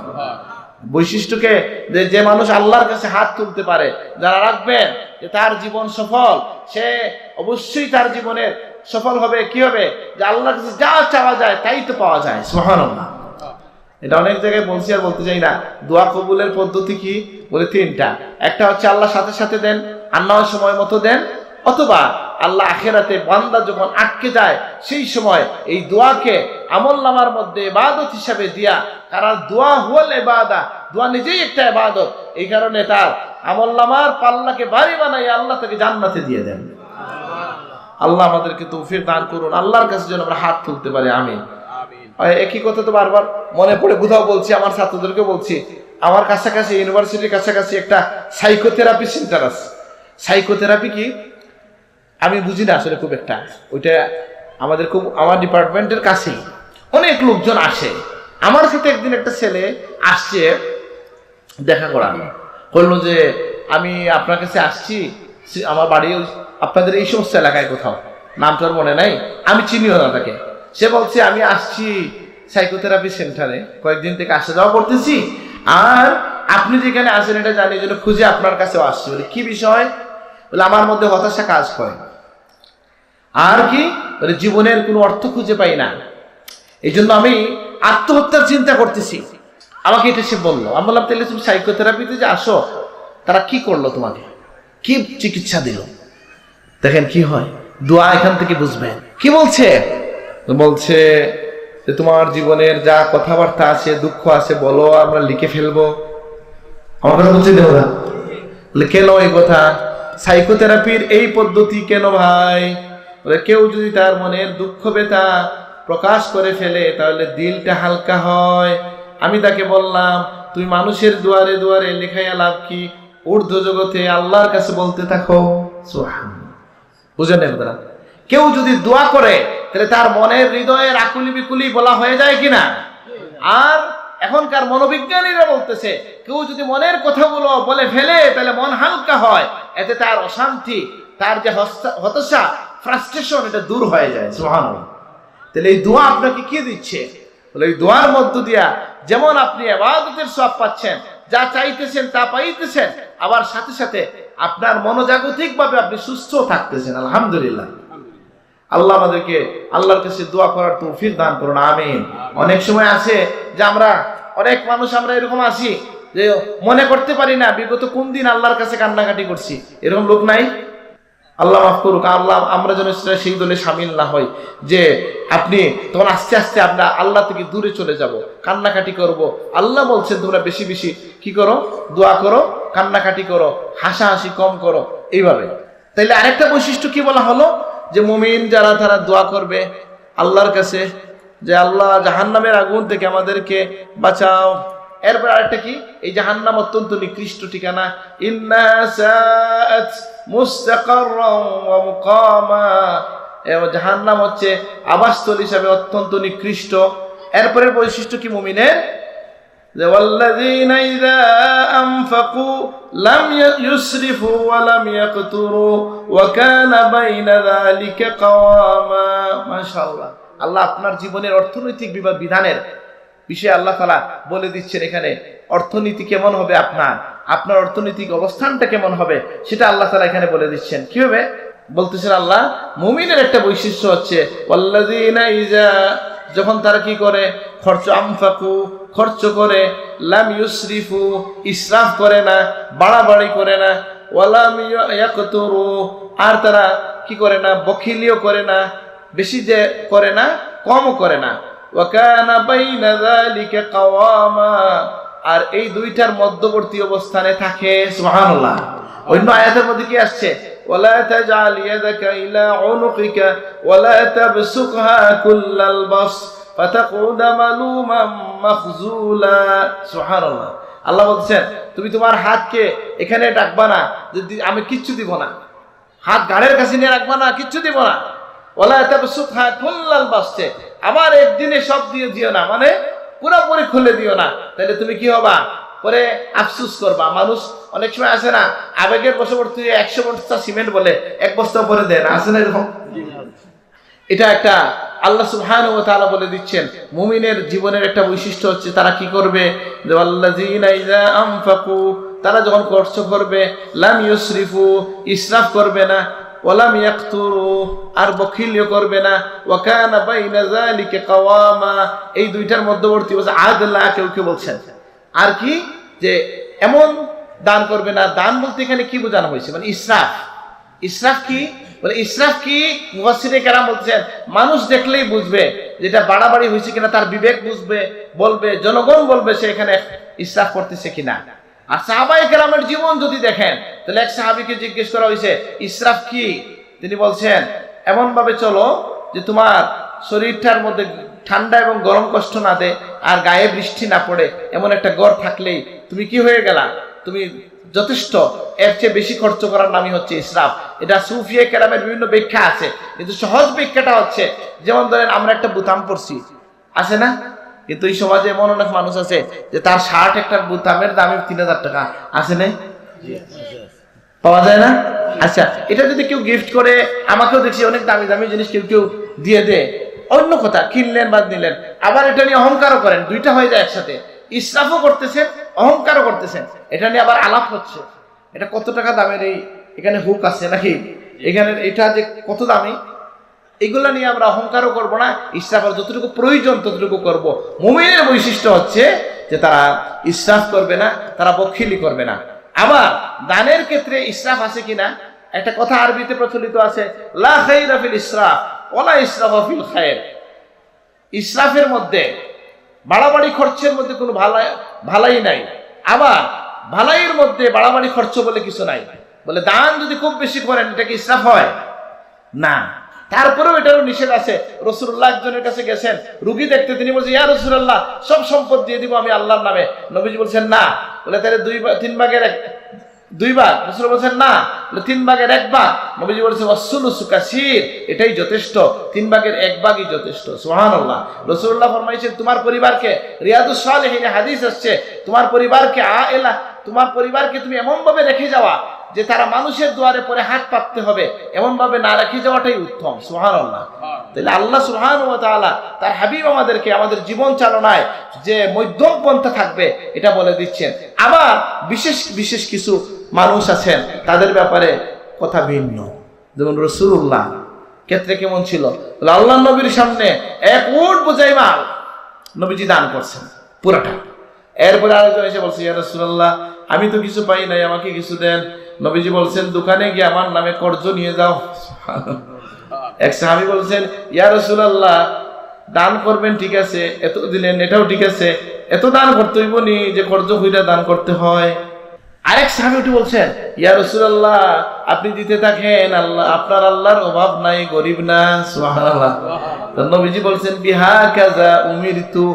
বৈশিষ্ট্যকে যে মানুষ আল্লাহর কাছে হাত তুলতে পারে, যারা রাখবেন যে তার জীবন সফল, সে অবশ্যই তার জীবনের সফল হবে। কি হবে? যে আল্লাহর কাছে যা চাওয়া যায় তাই তো পাওয়া যায়। সুবহানাল্লাহ। এটা অনেক জায়গায় বলছি, আর বলতে চাই না। দোয়া কবুলের পদ্ধতি কি বলে? তিনটা। একটা হচ্ছে আল্লাহ সাথে সাথে দেন, আর না সময় মতো দেন, অথবা আল্লাহ আখিরাতে বান্দা যখন আটকে যায় সেই সময় এই দোয়াকে আমলনামার মধ্যে ইবাদত হিসাবে দিয়া, কারণ দোয়া হুয়াল ইবাদা, দোয়া নিজেই একটা ইবাদত। এই কারণে তার আমলনামার পাল্লাকে ভারী বানাইয়া আল্লাহ তাকে জান্নাতে দিয়ে দেন। আল্লাহ আমাদেরকে তৌফিক দান করুন, আল্লাহর কাছে যেন আমরা হাত তুলতে পারি। আমিন। একই কথা তো বারবার মনে পড়ে, কোথাও বলছি, আমার ছাত্রদেরকে বলছি, আমার কাছাকাছি ইউনিভার্সিটির কাছাকাছি একটা সাইকোথেরাপি সেন্টার আছে। সাইকোথেরাপি কি আমি বুঝি না আসলে খুব একটা। ওইটা আমাদের খুব, আমার ডিপার্টমেন্টের কাছেই অনেক লোকজন আসে। আমার সাথে একদিন একটা ছেলে আসছে দেখা করার, বললো যে আমি আপনার কাছে আসছি, আমার বাড়ি আপনাদের এই সমস্ত এলাকায় কোথাও, নামটা মনে নাই, আমি চিনিও না তাকে। সে বলছে আমি আসছি সাইকোথেরাপি সেন্টারে, কয়েকদিন থেকে আসা যাওয়া করতেছি, আর আপনি যেখানে আসেন এটা জানি, এই জন্য খুঁজে আপনার কাছেও আসছি। বলে কি বিষয়? বলে আমার মধ্যে হতাশা কাজ করে, আর কি বলে জীবনের কোনো অর্থ খুঁজে পাই না, এই জন্য আমি আত্মহত্যার চিন্তা করতেছি। আমাকে এটা সে বললো। আমি বললাম তাহলে তুমি সাইকোথেরাপিতে যে আসো, তারা কি করলো, তোমাকে কি চিকিৎসা দিল? দেখেন কি হয়, দোয়া এখান থেকে বুঝবেন। কি বলছে? বলছে যে তোমার জীবনের যা কথাবার্তা আছে, দুঃখ আছে, বলো, আমরা লিখে ফেলবো। আমার কথা বলছি না ওরা? কেন এই কথা? সাইকোথেরাপির এই পদ্ধতি কেন ভাই? কেউ যদি তার মনের দুঃখ ব্যথা প্রকাশ করে ফেলে তাহলে দিলটা হালকা হয়। আমি তাকে বললাম তুমি মানুষের দুয়ারে দুয়ারে লেখাইয়া লাভ কি, ঊর্ধ্ব জগতে আল্লাহর কাছে বলতে থাকো। সুবহানাল্লাহ। বুঝেন আপনারা? কেউ যদি দোয়া করে তাহলে তার মনের হৃদয়ের আকুলি বিকুলি বলা হয়ে যায় কিনা? আর এখনকার মনোবিজ্ঞানীরা বলতেছে কেউ যদি মনের কথাগুলো বলে ফেলে তাহলে মন হালকা হয়, এতে তার অশান্তি, তার যে হতাশা, ফ্রাস্ট্রেশন, এটা দূর হয়ে যায়। সুবহানাল্লাহ। তাহলে এই দোয়া আপনাকে কি দিচ্ছে? বলে এই দোয়ার মধ্য দিয়া যেমন আপনি ইবাদতের সওয়াব পাচ্ছেন, যা চাইতেছেন তা পাইতেছেন, আবার সাথে সাথে আপনার মনোজাগতিক ভাবে আপনি সুস্থ থাকতেছেন। আলহামদুলিল্লাহ। আল্লাহ আমাদেরকে আল্লাহর কাছে দোয়া করার তৌফিক দান করুন। আমিন। অনেক সময় আছে যে আমরা, অনেক মানুষ আমরা এরকম আছি যে মনে করতে পারি না বিগত কোন দিন আল্লাহর কাছে কান্নাকাটি করছি। এরকম লোক নাই? আল্লাহ মাফ করুক। আল্লাহ আমরা যেন সেই দলে সামিল না হই যে আপনি তখন আস্তে আস্তে আমরা আল্লাহ থেকে দূরে চলে যাব, কান্নাকাটি করব। আল্লাহ বলছেন তোমরা বেশি বেশি কি করো? দোয়া করো, কান্নাকাটি করো, হাসাহাসি কম করো, এইভাবে। তাইলে আরেকটা বৈশিষ্ট্য কি বলা হলো? যে মুমিন যারা, তারা দোয়া করবে আল্লাহর কাছে যে আল্লাহ জাহান্নামের আগুন থেকে আমাদেরকে বাঁচাও। এরপর আরেকটা কি? এই জাহান্নাম অত্যন্ত নিকৃষ্ট ঠিকানা। ইন্না সাআত মুস্তাকাররান ওয়া মুকামা। জাহান্নাম হচ্ছে আবাসস্থল হিসাবে অত্যন্ত নিকৃষ্ট। এরপরের বৈশিষ্ট্য কি মুমিনের? ওয়াল্লাযীনা ইযা আনফাকু লাম ইউসরিফু ওয়া লাম ইয়াকতুরু ওয়া কানা বাইনা যালিকা কাওয়ামা। মাশাআল্লাহ। আল্লাহ আপনার জীবনের অর্থনৈতিক বিধানের বিষয়ে আল্লাহ তাআলা বলে দিচ্ছেন এখানে। অর্থনীতি কেমন হবে, আপনার অর্থনৈতিক অবস্থানটা কেমন হবে, সেটা আল্লাহ তাআলা এখানে বলে দিচ্ছেন। কি হবে বলতেছেন আল্লাহ? মুমিনের একটা বৈশিষ্ট্য হচ্ছে ওয়াল্লাযীনা ইযা, যখন তারা কি করে? খরচ করে, লাম ইউসরিফু, ইসরাফ করে না, বাড়াবাড়ি করে না, ওয়ালাম ইয়াকতুরু, আর তারা কি করে না? বখিলিও করে না, বেশি যে করে না, কমও করে না। ওয়া কানা বাইনা যালিকা কাওয়ামা, আর এই দুইটার মধ্যবর্তী অবস্থানে থাকে। সুবহানাল্লাহ। অন্য আয়াতের মধ্যে কি আসছে? ওয়ালা তাজআল ইয়াদাকা ইলা উনুকিকা ওয়ালা তাবসুকহা কুল্লাল বাস ফাতাকুদা মালুমান মাখজুলা। সুবহানাল্লাহ। আল্লাহ বলছেন তুমি তোমার হাতকে এখানে রাখবা না, যদি আমি কিচ্ছু দিব না, হাত গাড়ের কাছে নিয়ে রাখবা না, কিচ্ছু দিব না। ওলা তাবসুতহা কুল্লাল বাসতে, আবার একদিনে সব দিয়ে দিও না, মানে পুরোপুরি খুলে দিও না, তাহলে তুমি কি হবা, পরে আফসুস করবা। মানুষ অনেক সময় আছে না, আবেগের বশবর্তী 100 বস্তা সিমেন্ট বলে 1 বস্তা পরে দেয় না, আছে না এরকম? এটা একটা আল্লাহ সুবহানাহু ওয়া তাআলা বলে দিচ্ছেন মুমিনের জীবনের একটা বৈশিষ্ট্য হচ্ছে তারা কি করবে, ওয়াল্লাযীনা ইযা আনফাকু, তারা যখন খরচ করবে, লাম ইউসরিফু, ইসরাফ করবে না, ওয়ালাম ইয়াকতুরু, আর বখিলিও করবে না, ওয়া কানা বাইনা যালিকা কাওয়ামা, এই দুইটার মধ্যবর্তী বলছে আদলা, কেউ কেউ বলছেন আর কি যে এমন দান করবে না। দান বলতে এখানে কি বোঝানো হয়েছে, মানে ইসরাফ। ইসরাফ কি বলে, ইসরাফ কি মুফাসসিরে কেরাম বলছেন মানুষ দেখলেই বুঝবে যেটা বাড়াবাড়ি হয়েছে কিনা, তার বিবেক বুঝবে, বলবে, জনগণ বলবে সে এখানে ইসরাফ করতেছে কিনা। আর সাহাবায়ে কেরামের জীবন যদি দেখেন, তাহলে এক সাহাবীকে জিজ্ঞেস করা হয়েছে ইসরাফ কি, তিনি বলছেন এমন ভাবে চলো যে তোমার শরীরটার মধ্যে ঠান্ডা এবং গরম কষ্ট না দেয়, আর গায়ে বৃষ্টি না পড়ে, এমন একটা গড় থাকলেই তুমি কি হয়ে গেলা, তুমি যথেষ্ট। এর চেয়ে বেশি খরচ করার নামই হচ্ছে ইসরাফ। এটা সুফিয়ে কেরামের বিভিন্ন ব্যাখ্যা আছে, কিন্তু সহজ ব্যাখ্যাটা হচ্ছে, যেমন ধরেন আমরা একটা বুতাম পরছি, আছে না, কিন্তু এই সমাজে এমন অনেক মানুষ আছে যে তার শার্ট একটা বুতামের দামে 3000 টাকা, আছে না, পাওয়া যায় না? আচ্ছা, এটা যদি কেউ গিফট করে, আমাকেও দেখছি অনেক দামি দামি জিনিস কেউ কেউ দিয়ে দেয়, অন্য কথা, কিনলেন বা নিলেন, আবার এটা নিয়ে অহংকারও করেন, দুইটা হয়ে যায় একসাথে, ইসরাফও করতেছেন, অহংকারও করতেছেন, এটা নিয়ে আবার আলাপ হচ্ছে, এটা কত টাকা দামের, এই এখানে হুক আছে নাকি, এখানে এটা যে কত দামি, এগুলা নিয়ে আমরা অহংকারও করবো না, ইসরাফের যতটুকু প্রয়োজন ততটুকু করব। মুমিনের বৈশিষ্ট্য হচ্ছে যে তারা ইসরাফ করবে না, তারা বখিলি করবে না। আবার দানের ক্ষেত্রে ইসরাফ আছে কিনা, একটা কথা আরবিতে প্রচলিত আছে, লা খাইরা ফিল ইসরাফ ওয়ালা ইসরাফা ফিল খায়র। ইসরাফের মধ্যে, বাড়াবাড়ি খরচের মধ্যে কোনো ভালাই নাই, আবার ভালাইয়ের মধ্যে বাড়াবাড়ি খরচ বলে কিছু নাই। বলে দান যদি খুব বেশি করেন এটা কি ইসরাফ হয় না, তারপরেও এটারও নিষেধ আছে। রাসূলুল্লাহ একজনের কাছে গেছেন রোগী দেখতে, তিনি বলছেন ইয়া রাসূলুল্লাহ সব সম্পদ দিয়ে দিব আমি আল্লাহর নামে। নবীজি বলছেন না। বলে তাহলে 2 ভাগের 2 ভাগ। রাসূল বলছেন না। বলে 3 ভাগের 1 ভাগ। নবীজি বলছেন ওয়াসসুলুসু কাসীর, এটাই যথেষ্ট, 3 ভাগের 1 ভাগই যথেষ্ট। সুবহানাল্লাহ। রাসূলুল্লাহ ফরমাইছেন তোমার পরিবারকে, রিয়াদুস সালিহিনে হাদিস আসছে, তোমার পরিবারকে আয়েলা, তোমার পরিবারকে তুমি এমন ভাবে রেখে যাওয়া যে তারা মানুষের দুয়ারে পরে হাত পাততে হবে, এমন ভাবে না রেখে যাওয়াটাই উত্তম। সুবহানাল্লাহ। তাহলে আল্লাহ সুবহানাহু ওয়া তাআলা তার হাবিব আমাদেরকে আমাদের জীবন চালনায় যে মধ্যম পন্থা থাকবে এটা বলে দিচ্ছেন। আবার বিশেষ বিশেষ কিছু মানুষ আছেন তাদের ব্যাপারে কথা ভিন্ন, যেমন রাসূলুল্লাহ ক্ষেত্রে কেমন ছিল, আল্লাহ নবীর সামনে 1 উট বোঝাই মাল নবীজি দান করছেন পুরাটা। এরপরে আরেকজন এসে বলছে ইয়া রাসূলুল্লাহ আমি তো কিছু পাই নাই, আমাকে কিছু দেন। নবীজি বলছেন দোকানে গিয়ে আমার নামে কর্জ নিয়ে যাও। এক সাহাবী বলছেন ইয়া রাসূলুল্লাহ দান করবেন ঠিক আছে, এত দিলেন এটাও ঠিক আছে, এত দান করতে হইব নি যে কর্জ হইরা দান করতে হয়। আরেক সাহাবী উঠে বলছেন ইয়া রাসূলুল্লাহ আপনি দিতে থাকেন, আল্লাহ আপনার আল্লাহর অভাব নাই, গরিব না। সুবহানাল্লাহ। তো নবীজি বলছেন বিহা কাযা উমিরতু,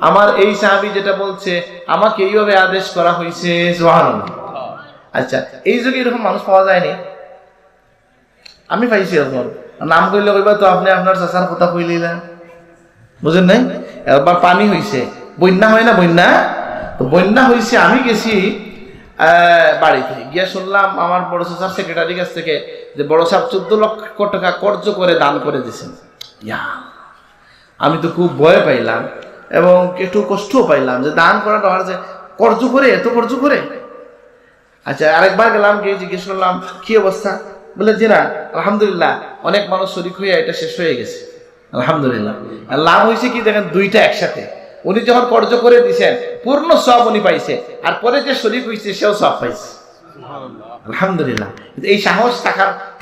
আমার এই সাহাবী যেটা বলছে আমাকে এইভাবে আদেশ করা হয়েছে। সুবহানাল্লাহ। আচ্ছা, এই যুগে এরকম মানুষ পাওয়া যায়নি, আমি পাইছি এরকম। নাম কইলে কইবা তো আপনি আপনার চাচার কথা কইলিলা, বুঝেন নাই? একবার পানি হইছে, বন্যা হয় না, বন্যা হইছে, আমি গেছি বাড়িতে গিয়া শুনলাম আমার বড় চাচার সেক্রেটারি কাছ থেকে যে বড় সাহেব 14 লক্ষ টাকা কর্জ করে দান করে দিয়েছেন। আমি তো খুব ভয় পাইলাম এবং একটু কষ্টও পাইলাম যে দান করাটা হয় যে কর্জ করে, এত কর্জ করে। আচ্ছা, আরেকবার গেলাম, গিয়ে জিজ্ঞেস করলাম কি অবস্থা, বলে যে না আলহামদুলিল্লাহ অনেক মানুষ শরীক হয়ে এটা শেষ হয়ে গেছে আলহামদুলিল্লাহ। আর লাভ হয়েছে কি দেখেন, 2টা একসাথে। উনি যখন কর্জ করে দিয়েছেন পূর্ণ সব উনি পাইছে, আর পরে যে শরীক হয়েছে সেও সব পাইছে আলহামদুলিল্লাহ। এই সাহস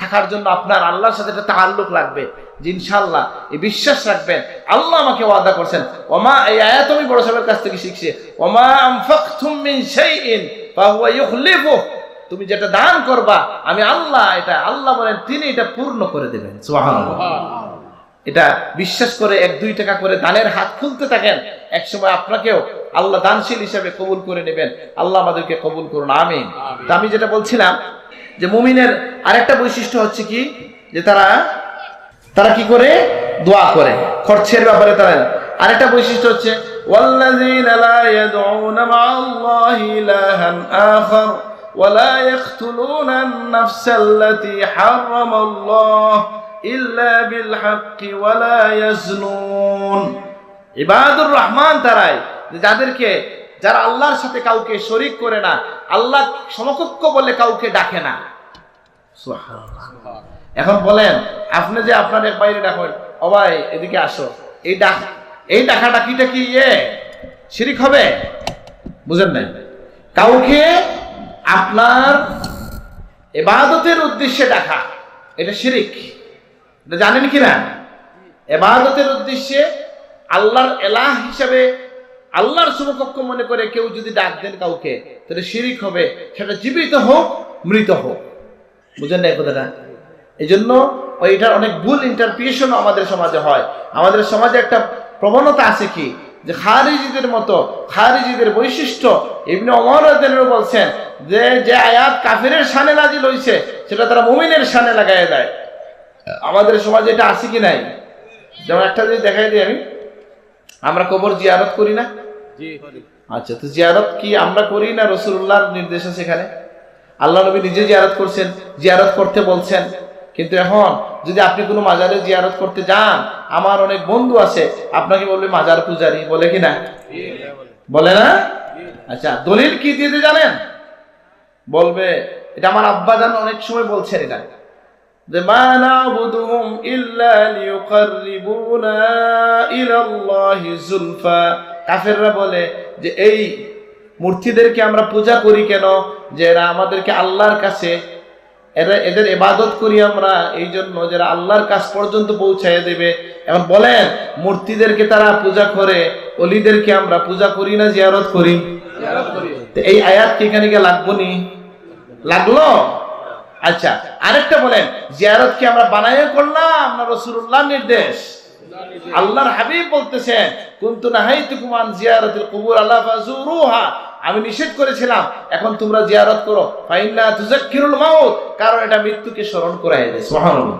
থাকার জন্য আপনার আল্লাহর সাথে একটা তাআল্লুক লাগবে যে ইনশাআল্লাহ এই বিশ্বাস রাখবেন আল্লাহ আমাকে ওয়াদা করছেন। ওমা, এই আয়াত আমি বড় সাহেবের কাছ থেকে শিখছি, ওমা আনফাকতুম মিন শাইইন ফাহুয়া ইউখলিফু, তুমি যেটা দান করবা আমি আল্লাহ, এটা আল্লাহ বলেন তিনি এটা পূর্ণ করে দেবেন। সুবহানাল্লাহ। এটা বিশ্বাস করে 1-2 টাকা করে দানের হাত খুলতে থাকেন, একসময় আপনাকেও আল্লাহ দানশীল হিসেবে কবুল করে নেবেন। আল্লাহ আমাদেরকে কবুল করুন, আমিন। তা আমি যেটা বলছিলাম যে মুমিনের আরেকটা বৈশিষ্ট্য হচ্ছে কি, যে তারা কি করে দোয়া করে, খরচের ব্যাপারে তারা আরেকটা বৈশিষ্ট্য হচ্ছে ওয়াল্লাযীনা লা ইয়াদউনা মা'আল্লাহি ইলাহান আখার ওয়া লা ইয়াকতুলুনা আন-নাফসাল্লাতী হারামাল্লাহ ইল্লা বিল হাক্কি ওয়া লা ইয়াজনুন। ইবাদুর রহমান তারাই যারা আল্লাহর সাথে কাউকে শরীক করে না, আল্লাহ সমকক্ষ বলে কাউকে ডাকে না। সুবহানাল্লাহ। এখন বলেন, আপনি যে আপনার এক বাইরে ডাকেন, ও ভাই এদিকে আসো, এই ডাকাডাকিটা কি শিরিক হবে? বুঝেন নাই? কাউকে আপনার ইবাদতের উদ্দেশ্যে ডাকা, এটা শিরিক। এটা জানেন কি না? ইবাদতের উদ্দেশ্যে আল্লাহর এলাহ হিসাবে আল্লাহর সমকক্ষ মনে করে কেউ যদি ডাক দেন কাউকে, তাহলে শিরিক হবে, সেটা জীবিত হোক মৃত হোক। বুঝেন না এই কথাটা? এই জন্য এটার অনেক ভুল ইন্টারপ্রিটেশন আমাদের সমাজে হয়। আমাদের সমাজে একটা প্রবণতা আছে কি, যে খারিজিদের মতো, খারিজিদের বৈশিষ্ট্য ইবনে ওমর রাদিয়াল্লাহু আনহু বলছেন যে আয়াত কাফিরের শানে নাজিল হইছে সেটা তারা মুমিনের শানে লাগায় দেয়। আমাদের সমাজে এটা আছে কি নাই? যেমন একটা যদি দেখাই দিই, আমরা কবর জিয়ারত করি না? আচ্ছা, তো জিয়ারত কি আমরা করি না রাসূলুল্লাহর নির্দেশ আছে এখানে? আল্লাহ নবী নিজে জিয়ারত করছেন, জিয়ারত করতে বলছেন। কিন্তু এখন যদি আপনি কোনো মাজারে জিয়ারত করতে যান, আমার অনেক বন্ধু আছে আপনাকে বলবে মাজার পূজারি, বলে কি না? বলে না? আচ্ছা, দলিল কি দিতে জানেন? বলবে, এটা আমার আব্বা জান অনেক সময় বলছেন এটা, যে মা না'বুদুহুম ইল্লা লিয়ুকাররিবুনা ইলাল্লাহি যুলফা। কাফেররা বলে যে এই মূর্তিদেরকে আমরা পূজা করি কেন? যে এরা আমাদেরকে আল্লাহর কাছে, এদের ইবাদত করি আমরা এই জন্য যারা আল্লাহর কাছ পর্যন্ত পৌঁছায় দেবে। এখন বলেন, মূর্তিদেরকে তারা পূজা করে, ওলিদেরকে আমরা পূজা করি না জিয়ারত করি? তো এই আয়াত কি এখানে গিয়ে লাগবো নি? লাগলো? আচ্ছা, আরেকটা বলেন, জিয়ারত কি আমরা বানায় করলাম না রাসূলুল্লাহর নির্দেশ? আল্লাহর হাবিব বলতেছেন, কুনতু নাহাইতুকুম আন জিয়ারাতিল কুবুর আলা ফাজুরুহা, আমি নিষেধ করেছিলাম, এখন তোমরা জিয়ারত করো। ফাইন্না তুযাক্কিরুল মাউত, কারণ এটা মৃত্যুকে স্মরণ করায় দেয়। সুবহানাল্লাহ।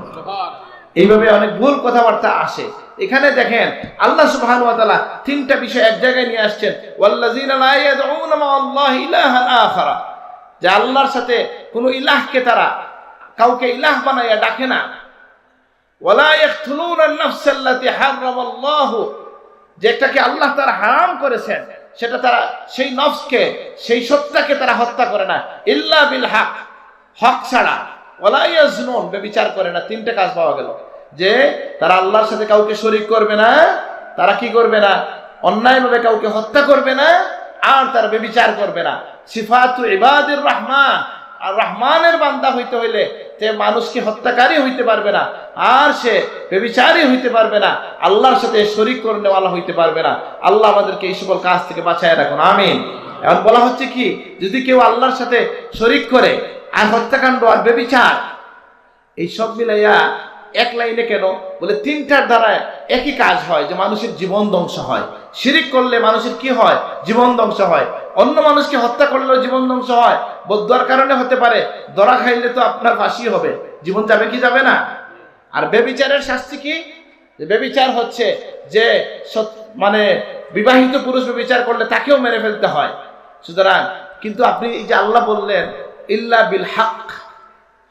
এইভাবে অনেক ভুল কথাবার্তা আসে। এখানে দেখেন আল্লাহ সুবহানাহু ওয়া তাআলা তিনটা বিষয় এক জায়গায় নিয়ে আসছেন। ওয়াল্লাযীনা লা ইয়াদউনা মা'আল্লাহি ইলাহান আখারা, যে আল্লাহর সাথে কোনো ইলাহকে তারা কাউকে ইলাহ বানাইয়া ডাকে না। ওয়ালা ইয়াকতুলুনা আন-নাফসাল্লাতী হারামাল্লাহু, যেটাকে আল্লাহ তাআলা হারাম করেছেন সেটা তারা, সেই নফসকে, সেই সত্তাকে তারা হত্যা করে না, ইল্লা বিল হক, হক ছাড়া। ওয়ালা ইয়াজনুন, ব্যভিচার করে না। তিনটা কাজ পাওয়া গেল, যে তারা আল্লাহর সাথে কাউকে শরীক করবে না, তারা কি করবে না, অন্যায়ভাবে কাউকে হত্যা করবে না, আর তারা ব্যভিচার করবে না। সিফাতু ইবাদির রহমান, আর রহমানের বান্দা হইতে হইলে সে মানুষকে হত্যাকারী হইতে পারবে না, আর সে ব্যভিচারী হইতে পারবে না, আল্লাহর সাথে শরীক করেওয়ালা হইতে পারবে না। আল্লাহ আমাদেরকে এই সকল কাজ থেকে বাঁচায় রাখুন, আমিন। এখন বলা হচ্ছে কি, যদি কেউ আল্লাহর সাথে শরীক করে আর হত্যাকাণ্ড আর ব্যভিচার, এই সব মিলাইয়া এক লাইনে কেন বলে, তিনটার দ্বারা একই কাজ হয়, যে মানুষের জীবন ধ্বংস হয়। শিরিক করলে মানুষের কি হয়? জীবন ধ্বংস হয়। অন্য মানুষকে হত্যা করলেও জীবন ধ্বংস হয়। বদুয়ার কারণে হতে পারে, ধরা খাইলে তো আপনার ফাঁসি হবে, জীবন যাবে কি যাবে না? আর ব্যভিচারের শাস্তি কি? ব্যভিচার হচ্ছে যে মানে বিবাহিত পুরুষ ব্যভিচার করলে তাকেও মেরে ফেলতে হয়। সুতরাং কিন্তু আপনি এই যে আল্লাহ বললেন ইল্লা বিল হক,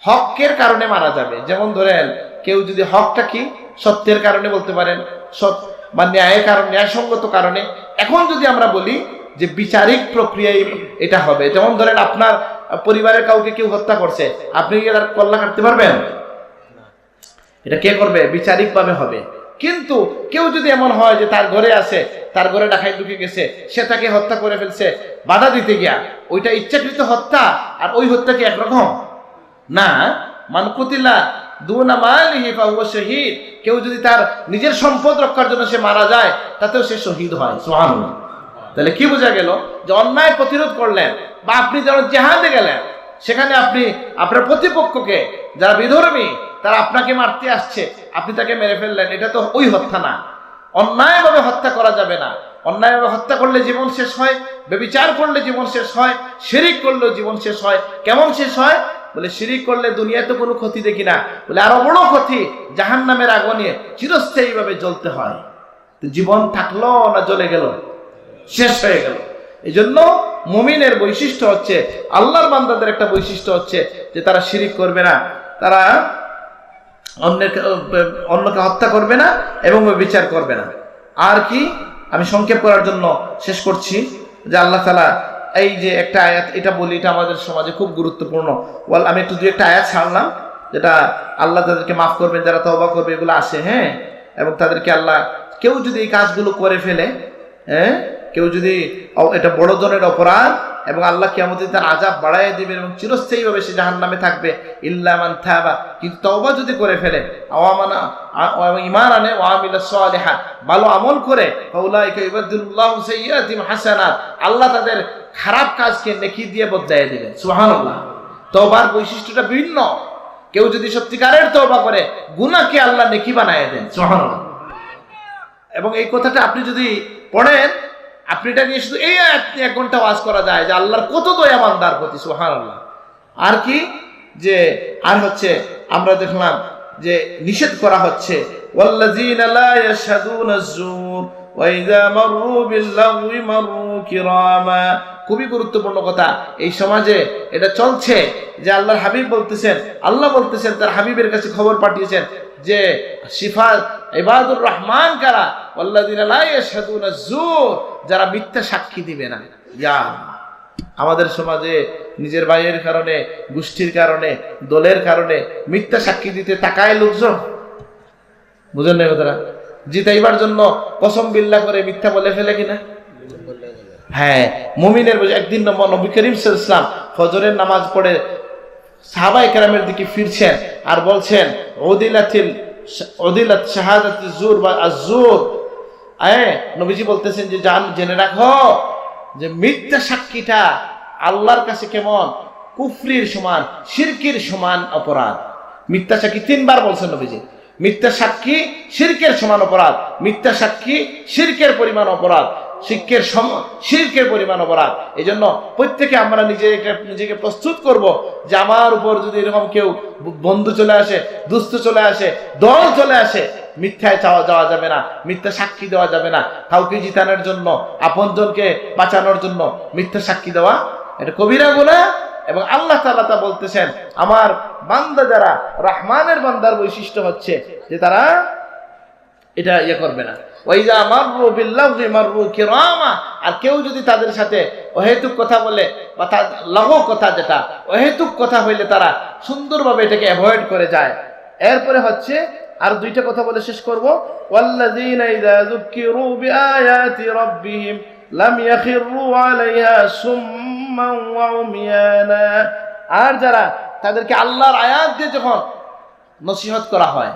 হকের কারণে মারা যাবে। যেমন ধরেন কেউ যদি হকটা কি সত্যের কারণে বলতে পারেন, সৎ বা ন্যায়ের কারণে, ন্যায়সঙ্গত কারণে। এখন যদি আমরা বলি যে বিচারিক প্রক্রিয়ায় এটা হবে, যেমন ধরেন আপনার পরিবারের কাউকে কেউ হত্যা করছে, আপনি কি তার কল্লা কাটতে পারবেন? এটা কে করবে? বিচারিক ভাবে হবে। কিন্তু কেউ যদি এমন হয় যে তার ঘরে আছে, তার ঘরে ডাকাত ঢুকে গেছে, সে তাকে হত্যা করে ফেলছে বাধা দিতে গিয়া, ওইটা ইচ্ছাকৃত হত্যা, আর ওই হত্যা কি একরকম না? মান কুতিলা দুনা মালিহি ফাহুয়া শাহীদ, কেউ যদি তার নিজের সম্পদ রক্ষার জন্য সে মারা যায়, তাতেও সে শহীদ হয়। সুবহানাল্লাহ। তাহলে কি বোঝা গেল? যে অন্যায় প্রতিরোধ করলেন, বা আপনি যখন জিহাদে গেলেন, সেখানে আপনি আপনার প্রতিপক্ষকে, যারা বিধর্মী, তারা আপনাকে মারতে আসছে, আপনি তাকে মেরে ফেললেন, এটা তো ওই হত্যা না। অন্যায়ভাবে হত্যা করা যাবে না। অন্যায়ভাবে হত্যা করলে জীবন শেষ হয়, ব্যভিচার করলে জীবন শেষ হয়, শিরিক করলেও জীবন শেষ হয়। কেমন শেষ হয়? বলে শিরিক করলে দুনিয়াতে কোনো ক্ষতি দেখি না, বলে আরো বড় ক্ষতি, জাহান্নামের আগুনে চিরস্থায়ীভাবে জ্বলতে হয়। তো জীবন থাকলো না জ্বলে গেল, শেষ হয়ে গেল। এই জন্য মুমিনের বৈশিষ্ট্য হচ্ছে, আল্লাহর বান্দাদের একটা বৈশিষ্ট্য হচ্ছে যে তারা শিরিক করবে না, তারা অন্যকে হত্যা করবে না এবং বিচার করবে না। আর কি, আমি সংক্ষেপ করার জন্য শেষ করছি যে আল্লাহ তাআলা এই যে একটা আয়াত, এটা বলি, এটা আমাদের সমাজে খুব গুরুত্বপূর্ণ। আমি একটু 2-1টা আয়াত ছাড়লাম, যেটা আল্লাহ তাদেরকে মাফ করবেন, যারা তওবা করবে, এগুলো আসে। হ্যাঁ, এবং তাদেরকে আল্লাহ, কেউ যদি এই কাজগুলো করে ফেলে, হ্যাঁ, কেউ যদি, এটা বড় ধরনের অপরাধ এবং আল্লাহ কিয়ামতে তার আযাব বাড়ায় দিবেন এবং চিরস্থায়ীভাবে সে জাহান্নামে থাকবে। ইল্লা মান তাবা, কিন্তু তওবা যদি করে ফেলে, ঈমান আনে, ওয়া আমিলা সালিহাত, ভালো আমল করে, ফাউলাইকা ইউবাদদিলুল্লাহু সাইয়্যাতিহিম হাসানাত, আল্লাহ তাদের খারাপ কাজকে নেকি দিয়ে বদলায় দিবেন। সুবহানাল্লাহ। তওবার বৈশিষ্ট্যটা ভিন্ন। কেউ যদি সত্যিকারের তওবা করে, গুনাহকে আল্লাহ নেকি বানায় দেন। সুবহানাল্লাহ। এবং এই কথাটা আপনি যদি পড়েন, আপনি এটা নিয়ে শুধু এই আয়াত নিয়ে 1 ঘন্টা ওয়াজ করা যায় যে আল্লাহর কত দয়া বান্দার প্রতি। সুবহানাল্লাহ। আর কি, যে আর হচ্ছে আমরা দেখলাম যে নিষেধ করা হচ্ছে, ওয়াল্লাযীনা লা ইয়াশহাদুনা আয-যুর ওয়া ইযা মাররু বিল-লাগwi মাররু কিরামা। খুবই গুরুত্বপূর্ণ কথা। এই সমাজে এটা চলছে যে আল্লাহর হাবিব বলতেছেন, আল্লাহ বলতেছেন, তার হাবিবের কাছে খবর পাঠিয়েছেন যে সিফাত ইবাদুর রহমান কারা, ওয়াল্লাযীনা লা ইয়াশহাদুনা আয-যুর, যারা মিথ্যা সাক্ষী দিবে না। ইয়া, আমাদের সমাজে নিজের ভাইয়ের কারণে, গোষ্ঠীর কারণে, দলের কারণে মিথ্যা সাক্ষী দিতে তাকায় লোকজন। বুঝেন না কথাটা? জিতাইবার জন্য কসম বিল্লাহ করে মিথ্যা বলে ফেলে কিনা? হ্যাঁ, মুমিনের একদিন নবী করিম সাল্লাল্লাহু আলাইহি ওয়াসাল্লাম ফজরের নামাজ পড়ে সাহাবায়ে কেরামের দিকে ফিরছেন আর বলছেন, উদিলাত শাহাদাতুজ জুর বা আজ-জুর। নবীজি বলতেছেন যে জেনে রাখো যে মিথ্যা সাক্ষীটা আল্লাহর কাছে কেমন, কুফরির সমান, শিরকের সমান অপরাধ। মিথ্যা সাক্ষী 3 বার বলছেন নবীজি। মিথ্যা সাক্ষী শিরকের সমান অপরাধ, মিথ্যা সাক্ষী শিরকের পরিমাণ অপরাধ, শিরকের পরিমাণ অপরাধ। এই জন্য প্রত্যেকে আমরা নিজেকে প্রস্তুত করব যে আমার উপর যদি এরকম কেউ বন্ধু চলে আসে, দুস্থ চলে আসে, দল চলে আসে, মিথ্যায় যাওয়া যাবে না, মিথ্যা সাক্ষী দেওয়া যাবে না। কাউকে জিতানোর জন্য, আপনজনকে বাঁচানোর জন্য মিথ্যা সাক্ষী দেওয়া এটা কবিরা গুনাহ। এবং আল্লাহ তাআলা তা বলতেছেন, আমার বান্দা যারা, রহমানের বান্দার বৈশিষ্ট্য হচ্ছে যে তারা এটা করবে না। ওয়াইজা মাররু বিল-লাগwi মাররু কিরামা, আর কেউ যদি তাদের সাথে অহেতুক কথা বলে বা তার লাগু কথা, যেটা অহেতুক কথা হইলে তারা সুন্দরভাবে এটাকে অ্যাভয়েড করে যায়। এরপরে হচ্ছে আর 2টা কথা বলে শেষ করব, ওয়াল্লাযীনা ইযা যুকিরু বিআয়াতি রাব্বিহিম লাম ইয়াখিরু আলাইহা সুম্মান ওয়া উমিয়ানা। আর যারা তাদেরকে আল্লাহর আয়াত দিয়ে যখন নসিহত করা হয়,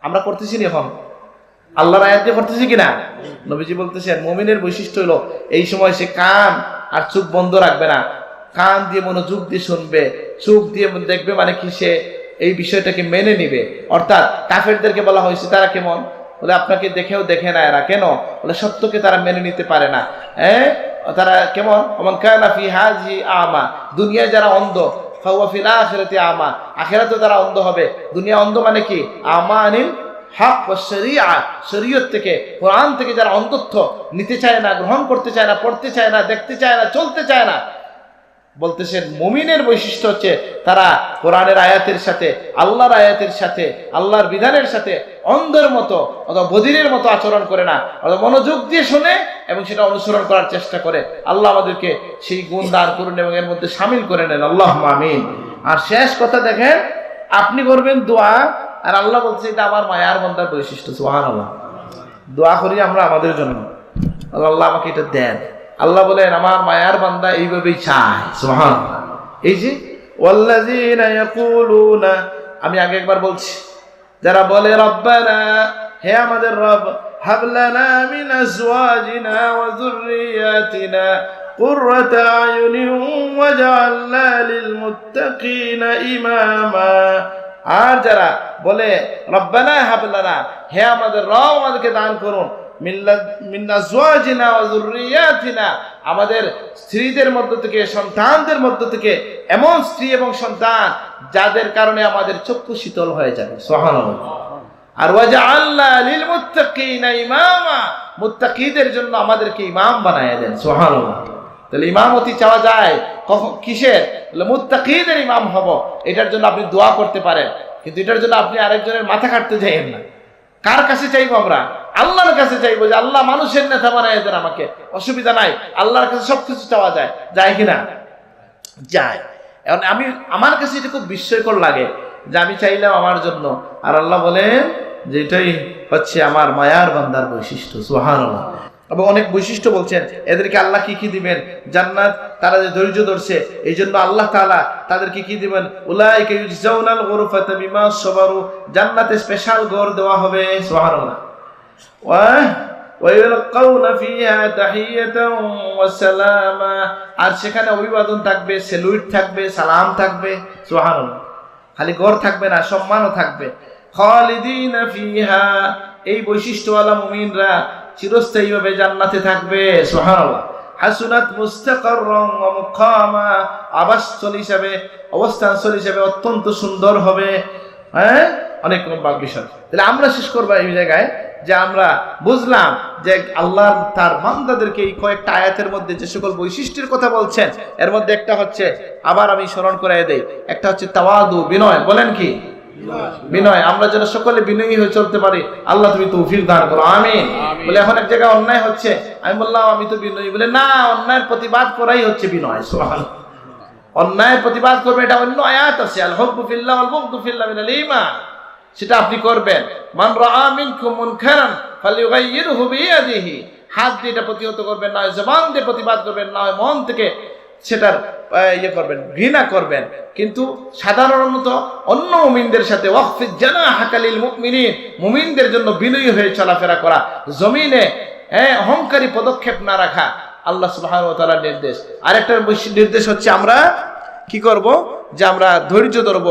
আমরা করতেছি না এখন, আল্লাহর আয়াত দিয়ে করতেছি কিনা? নবীজি বলতেছেন মুমিনের বৈশিষ্ট্য হলো এই সময় সে কান আর চোখ বন্ধ রাখবে না, কান দিয়ে মনোযোগ দিয়ে শুনবে, চোখ দিয়ে দেখবে, মানে কি সে এই বিষয়টাকে মেনে নিবে। অর্থাৎ কাফেরদেরকে বলা হয়েছে তারা কেমন, বলে আপনাকে দেখেও দেখে না এরা, কেন বলে সত্যকে তারা মেনে নিতে পারে না। তারা কেমন, ওমান কানা ফি হাযিহি আমা, দুনিয়ায় যারা অন্ধ, ফাহুয়া ফিল আখিরাতি আমা, আখিরাতে তারা অন্ধ হবে। দুনিয়া অন্ধ মানে কি, আমানিল হক ও শরিয়া, শরীয়ত থেকে, কোরআন থেকে যারা অন্ধত্ব নিতে চায় না, গ্রহণ করতে চায় না, পড়তে চায় না, দেখতে চায় না, চলতে চায় না, বলতেছেন মুমিনের বৈশিষ্ট্য হচ্ছে তারা কোরআনের আয়াতের সাথে, আল্লাহর আয়াতের সাথে, আল্লাহর বিধানের সাথে অন্ধের মতো অথবা বধিরের মতো আচরণ করে না, অথবা মনোযোগ দিয়ে শোনে এবং সেটা অনুসরণ করার চেষ্টা করে। আল্লাহ আমাদেরকে সেই গুণ দান করুন এবং এর মধ্যে শামিল করে নেন, আল্লাহুম্মা আমিন। আর শেষ কথা দেখেন, আপনি করবেন দোয়া, আর আল্লাহ বলছে এটা আমার মায়ার বান্দার বৈশিষ্ট্য। সুবহানাল্লাহ। দোয়া করি আমরা আমাদের জন্য, আল্লাহ আমাকে এটা দেন। আল্লাহ বলেন আমার মায়ার বান্দা এইভাবেই চায়। সুবহানাল্লাহ। এই যে ওয়াল্লাযীনা ইয়াকুলুনা, আমি আগে একবার বলছি, যারা বলে রব্বানা, হে আমাদের রব, হাব লানা মিন আজওয়াজিনা ওয়া যুররিয়াতিনা কুররাতা আয়ুনিন ওয়াজআলনা লিল মুত্তাকিনা ইমামা। আর যারা বলে রব্বানা হাব লানা, হে আমাদের রব আমাদেরকে দান করুন, মিন আজওয়াজিনা ওয়া যুররিয়াতিনা, আমাদের স্ত্রীদের মধ্য থেকে সন্তানদের মধ্য থেকে এমন স্ত্রী এবং সন্তান যাদের কারণে আমাদের চক্ষু শীতল হয়ে যাবে। সুবহানাল্লাহ। আর ওয়াজআলনা লিল মুত্তাকিনা ইমামা, মুত্তাকিদের জন্য আমাদেরকে ইমাম বানায় দেন। সুবহানাল্লাহ। তাহলে ইমামতি চাওয়া যায় কখন, কিসের? মুত্তাকিদের ইমাম হব, এটার জন্য আপনি দোয়া করতে পারেন, কিন্তু এটার জন্য আপনি আরেকজনের মাথা কাটতে যাইয়েন না। কার কাছে চাইবো আমরা? আল্লাহর কাছে চাইবো যে আল্লাহ মানুষের নেতা বানায় দেন আমাকে, অসুবিধা নাই। আল্লাহর কাছে সবকিছু চাওয়া যায়, যায় কিনা? যায়। এখন আমার কাছে এটা খুব বিস্ময়কর লাগে যে আমি চাইলাম আমার জন্য, আর আল্লাহ বলেন যে এটাই হচ্ছে আমার মায়ার বান্দার বৈশিষ্ট্য। সুবহানাল্লাহ। এবং অনেক বৈশিষ্ট্য বলছেন এদেরকে আল্লাহ কি কি দিবেন, জান্নাত, তারা যে ধৈর্য ধরছে এই জন্য আল্লাহ তাআলা তাদেরকে কি দিবেন, উলাইকা ইউজাউনাল গুরফাতা বিমা সাবারু, জান্নাতে স্পেশাল ঘর দেওয়া হবে। সুবহানাল্লাহ। ওয়া ইয়ালকাউনা ফিহা তাহিয়াতান ওয়া সালামা, আর সেখানে অভিবাদন থাকবে, সেলুট থাকবে, সালাম থাকবে। সুবহানাল্লাহ। খালি ঘর থাকবে না, সম্মানও থাকবে। খালিদিনা ফিহা, এই বৈশিষ্ট্যওয়ালা মুমিনরা চিরস্থায়ীভাবে জান্নাতে থাকবে। সুবহানাল্লাহ। হাসুনাত মুস্তাকাররান ওয়া মুকামা, আবাসস্থল হিসাবে, অবস্থানস্থল হিসাবে অত্যন্ত সুন্দর হবে। অনেক বিষয়। তাহলে আমরা শেষ করবো এই জায়গায় যে আমরা বুঝলাম যে আল্লাহ তার বান্দাদেরকে এই কয়েকটা আয়াতের মধ্যে যে সকল বৈশিষ্ট্যের কথা বলছেন, এর মধ্যে একটা হচ্ছে, আবার আমি স্মরণ করাই দেই, একটা হচ্ছে তাওয়াদু, বিনয়। বলেন কি? বিনয়। আমরা যেন সকলে বিনয়ী হয়ে চলতে পারি, আল্লাহ তুমি তৌফিক দান করো, আমিন। বলে এখন এক জায়গায় অন্যায় হচ্ছে, আমি বললাম আমি তো বিনয়ী, বলে না, অন্যায়ের প্রতিবাদ করাই হচ্ছে বিনয়। সুবহানাল্লাহ। অন্যায়ের প্রতিবাদ করবে, এটা অন্য আয়াত আছে, আল হুব্বু ফিল্লাহ ওয়াল বুগদু ফিল্লাহ মিনাল ঈমান, সেটা আপনি করবেন। মান রাআ মিনকুম মুনকারান ফালিয়ুগাইয়িরহু বিয়াদিহি, হাত দিয়ে এটা প্রতিহত করবেন, নয় জবান দিয়ে প্রতিবাদ করবেন, নয় মন থেকে সেটার করবেন, ঘৃণা করবেন। কিন্তু সাধারণত অন্য মুমিনদের সাথে ওয়াকফিজ জানাহাকা লিল মুমিনিন, মুমিনদের জন্য বিনয়ী হয়ে চলাফেরা করা, জমিনে অহংকারী পদক্ষেপ না রাখা, আল্লাহ সুবহানাহু ওয়া তাআলার নির্দেশ। আরেকটা নির্দেশ হচ্ছে আমরা কি করব, যে আমরা ধৈর্য ধরব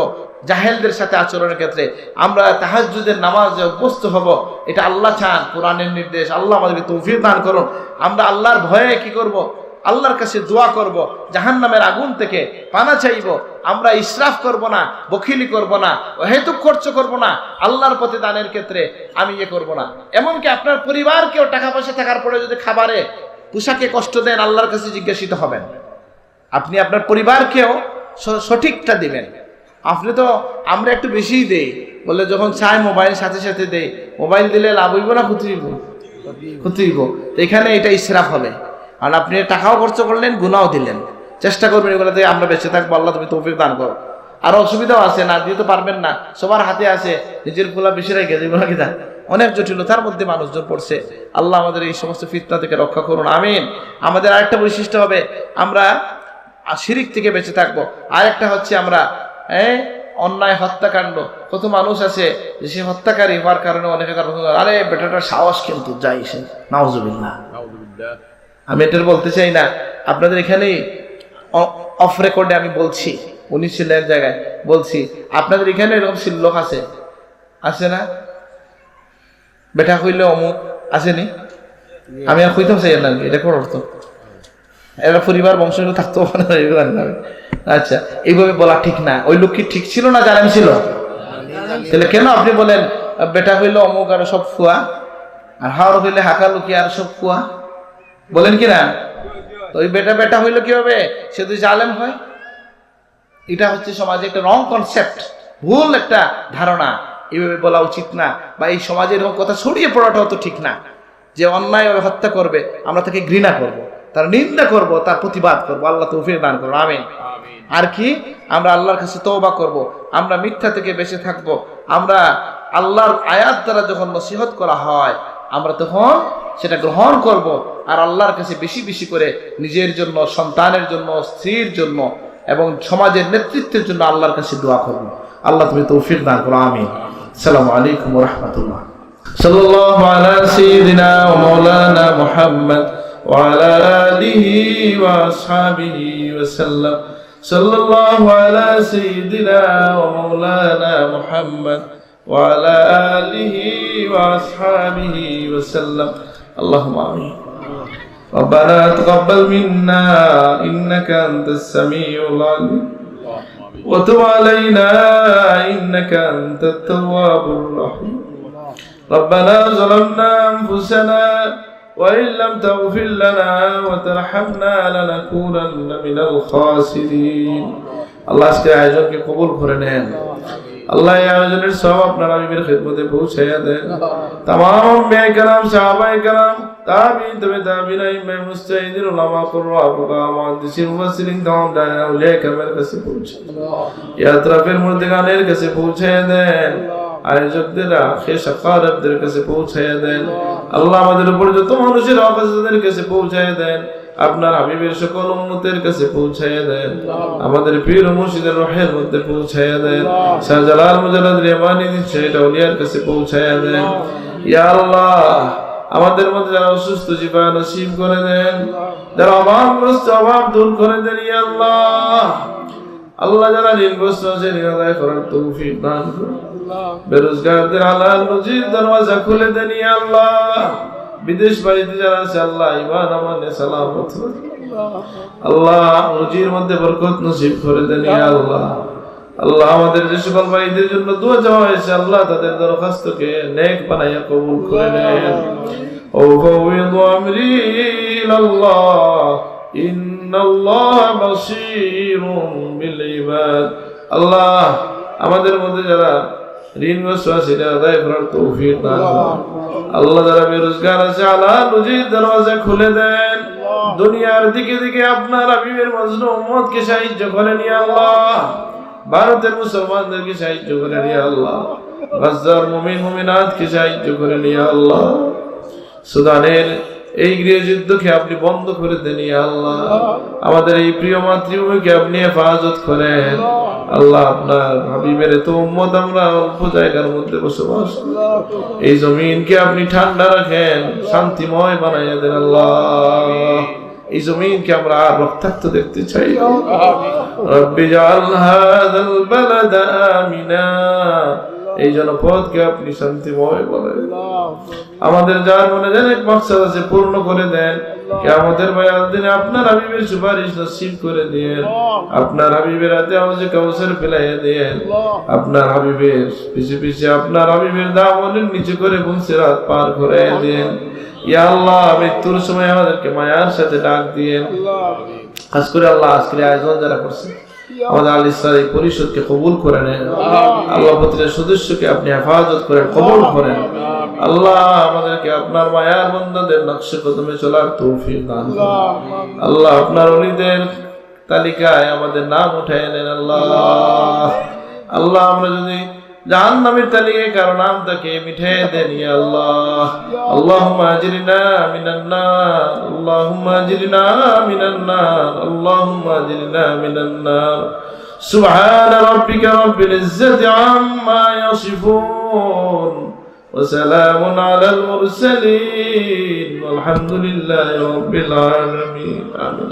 জাহেলদের সাথে আচরণের ক্ষেত্রে, আমরা তাহাজ্জুদের নামাজে অভ্যস্ত হব, এটা আল্লাহ চান, কোরআনের নির্দেশ। আল্লাহ আমাদেরকে তৌফিক দান করুন। আমরা আল্লাহর ভয়ে কি করব, আল্লাহর কাছে দোয়া করব, জাহান্নামের আগুন থেকে পানা চাইব। আমরা ইসরাফ করব না, বখিলি করব না, অহেতুক খরচ করব না, আল্লাহর পথে দানের ক্ষেত্রে আমি করব না। এমনকি আপনার পরিবারকেও টাকা পয়সা থাকার পরে যদি খাবারে পোশাকে কষ্ট দেন, আল্লাহর কাছে জিজ্ঞাসিত হবেন। আপনি আপনার পরিবারকেও সঠিকটা দিবেন। আপনি তো, আমরা একটু বেশিই দেই, বলে যখন চাই মোবাইল সাথে সাথে দেই, মোবাইল দিলে লাভ হইব না ক্ষতি হইব? ক্ষতি হইব। এখানে এটা ইসরাফ হবে। আর আপনি টাকাও খরচ করলেন, গুনাও দিলেন। চেষ্টা করবেন এগুলোতে আমরা বেঁচে থাকবো, আল্লাহ তুমি তৌফিক দান করো। আর অসুবিধাও আছে, না দিয়ে তো পারবেন না, সবার হাতে আছে, নিজের পোলা বেশি রেখে যেগুলো কি দেন, অনেক জটিলতার মধ্যে মানুষজন পড়ছে। আল্লাহ আমাদের এই সমস্ত ফিতনা থেকে রক্ষা করুন, আমিন। আমাদের আরেকটা বৈশিষ্ট্য হবে, আমরা শিরিক থেকে বেঁচে থাকবো। আরেকটা হচ্ছে আমরা অন্যায় হত্যাকাণ্ড, কত মানুষ আছে যে সে হত্যাকারী হওয়ার কারণে অনেকে আরে বেটাটার সাহস কিন্তু যাই সে, নাউজুবিল্লাহ। আমি এটার বলতে চাই না, আপনাদের এখানেই অফ রেকর্ডে আমি বলছি, উনি ছিলেন জায়গায় বলছি, আপনাদের এখানে এরকম লোক আছে, আছে না? বেটা হইলে অমুক আসেনি, আমি আর কইতাম চাই না, এটা কোন অর্থ? এরা পরিবার বংশ থাকতো না। আচ্ছা, এইভাবে বলা ঠিক না। ওই লোক কি ঠিক ছিল না জালেম ছিল? তাহলে কেন আপনি বলেন বেটা হইলে অমুক আর সব ফুয়া, আর হাওড় হইলে হাঁকা লুকি আর সব ফুয়া, বলেন কি না? ওই বেটা বেটা হইলে কি হবে? সে যদি জালেম হয়, এটা হচ্ছে সমাজে একটা রং কনসেপ্ট, ভুল একটা ধারণা। এইভাবে বলা উচিত না, বা এই সমাজে এরকম কথা ছড়িয়ে পড়াটাও তো ঠিক না। যে অন্যায়ভাবে হত্যা করবে আমরা তাকে ঘৃণা করব, তার নিন্দা করব, তার প্রতিবাদ করব। আল্লাহ তৌফিক দান করুন, আমিন। আর কি, আমরা আল্লাহর কাছে তওবা করব, আমরা মিথ্যা থেকে বেঁচে থাকব। আমরা আল্লাহর আয়াত দ্বারা যখন নসিহত করা হয়, আমরা তখন সেটা গ্রহণ করব, আর আল্লাহর কাছে বেশি বেশি করে নিজের জন্য, সন্তানের জন্য, স্ত্রীর জন্য এবং সমাজের নেতৃত্বের জন্য আল্লাহর কাছে দোয়া করব। আল্লাহ তুমি তৌফিক দান করো, আমিন। আসসালামু আলাইকুম ওয়া রাহমাতুল্লাহ। সাল্লাল্লাহু আলা সাইয়্যিদিনা ওয়া মাওলানা মুহাম্মদ ওয়া আলা আলিহি ওয়া আসহাবিহি ওয়া সাল্লাম। সাল্লাল্লাহু আলা সাইয়্যিদিনা ওয়া মাওলানা মুহাম্মদ وعلى آله وأصحابه وسلم اللهم آمين ربنا تقبل منا إنك أنت السميع العليم وتب علينا إنك أنت التواب الرحيم ربنا ظلمنا أنفسنا وإن لم تغفر لنا وترحمنا لنكونن من الخاسرين আল্লাহ আজকে আয়োজনকে কবুল করে নেন আল্লাহ এই আয়োজনের সব আপনার হাবিবের খিদমতে পৌঁছাইয়া দেন तमाम মেয়ে کرام সাহাবায়ে کرام তাবিঈন তবে তাবিঈন ইমাম মুস্তাহিদিন উলামা কুররা ফুকা মুহাদ্দিসিন মুফাসসিরিন तमाम দায়া আউলিয়া কেরামের কাছে পৌঁছে ইয়া আতরাফের মুর্দিগানের কাছে পৌঁছাইয়া দেন আয়োজকদের আখে সাকারাতদের কাছে পৌঁছাইয়া দেন আল্লাহ আমাদের উপর যত মানুষের আওয়াজদের কাছে পৌঁছাইয়া দেন আপনার হাবিবের সকল উম্মতের কাছে পৌঁছাইয়া দেন আমাদের পীর ও মুর্শিদের রহের মধ্যে পৌঁছাইয়া দেন শাহজালাল মুজাদ্দিদ রেমানি সেটা আউলিয়ার কাছে পৌঁছাইয়া দেন ইয়া আল্লাহ আমাদের মধ্যে যারা অসুস্থ জীবা নসিব করে দেন যারা অভাবগ্রস্ত অভাব দূর করে দেন ইয়া আল্লাহ আল্লাহ যারা ঋণগ্রস্ত আছে ঋণ আদায় করার তৌফিক দান করুন বেরোজগারদের হালাল রুজির দরওয়াজা খুলে দেন ইয়া আল্লাহ বিদেশ বাড়িতে যারা আছে আল্লাহ ঈমান আমানে সালামত আল্লাহ রুজির মধ্যে বরকত নসিব করে দেন ইয়া আল্লাহ আল্লাহ আমাদের যে সকল ভাইদের জন্য দোয়া চাওয়া হয়েছে আল্লাহ তাদের দরখাস্তকে নেক বানাইয়া কবুল করে নেন ও ফাওয়িদু আমরি ইলাল্লাহ ইন্নাল্লাহা বাসীরুম বিল ইবাদ আল্লাহ আমাদের মধ্যে যারা ঋণগ্রস্ত আছে সেটা আদায় করার তৌফিক দান করুন আল্লাহ যারা বেরোজগার আছে হালাল রুজির দরওয়াজা খুলে দেন দুনিয়ার দিকে দিকে আপনার হাবিবের মজলুম উম্মতকে সাহায্য করেন ইয়া আল্লাহ ভারতের মুসলমানদেরকে সাহায্য করেন ইয়া আল্লাহ গাজার মুমিন মুমিনাতকে সাহায্য করেন ইয়া আল্লাহ সুদানের এই গৃহযুদ্ধকে আপনি বন্ধ করে দেন ইয়া আল্লাহ আমাদের এই প্রিয় মাতৃভূমিকে আপনি হেফাজত করেন আল্লাহ আপনার হাবিবের তো উম্মত আমরা অল্প জায়গার মধ্যে বসবাস এই জমিনকে আপনি ঠান্ডা রাখেন শান্তিময় বানাইয়া দেন আল্লাহ এই জমিনকে আমরা আর রক্তাক্ত দেখতে চাই রব্বি জাআল হাযাল বালাদা আমিনা এই জনপদকে আপনি শান্তিময় করেন আমাদের যার মনে যেন এক মাকসাদ আছে পূর্ণ করে দেন কিয়ামতের ময়দান দিনে আপনার হাবিবের সুপারিশ নসিব করে দেন আপনার হাবিবের হাতে হাউজে কাউসার ফেলাইয়া দেন আপনার হাবিবের পিছে পিছে আপনার হাবিবের দামনের নিচে করে সিরাত পার করে দেন ইয়া আল্লাহ মৃত্যুর সময় আমাদেরকে মায়ার সাথে ডাক দিয়েন খাস করে আল্লাহ আজকের আয়োজন যারা করছে আমাদের আল ইসলাম এই পরিষদকে কবুল করে নেন আল্লাহ প্রতিটা সদস্যকে আপনি হেফাজত করেন কবুল করেন আল্লাহ আমাদেরকে আপনার মায়ার বান্দাদের নকশে কদমে চলার তৌফিক দান করুন আল্লাহ আপনার ওলিদের তালিকায় আমাদের নাম উঠায় নেন আল্লাহ আল্লাহ আমরা যদি জাহান্নামের তালিকায় কারো নাম তাকে মিঠিয়ে দেন ইয়া আল্লাহ আল্লাহুম্মা আজরিনা মিনান নার আল্লাহুম্মা আজরিনা মিনান নার আল্লাহুম্মা আজরিনা মিনান নার সুবহানা রাব্বিকা রাব্বিল ইজ্জাতি আম্মা ইয়াসিফুন ওয়া সালামুন আলাল মুরসালিন ওয়ালহামদুলিল্লাহি রাব্বিল আলামিন আমিন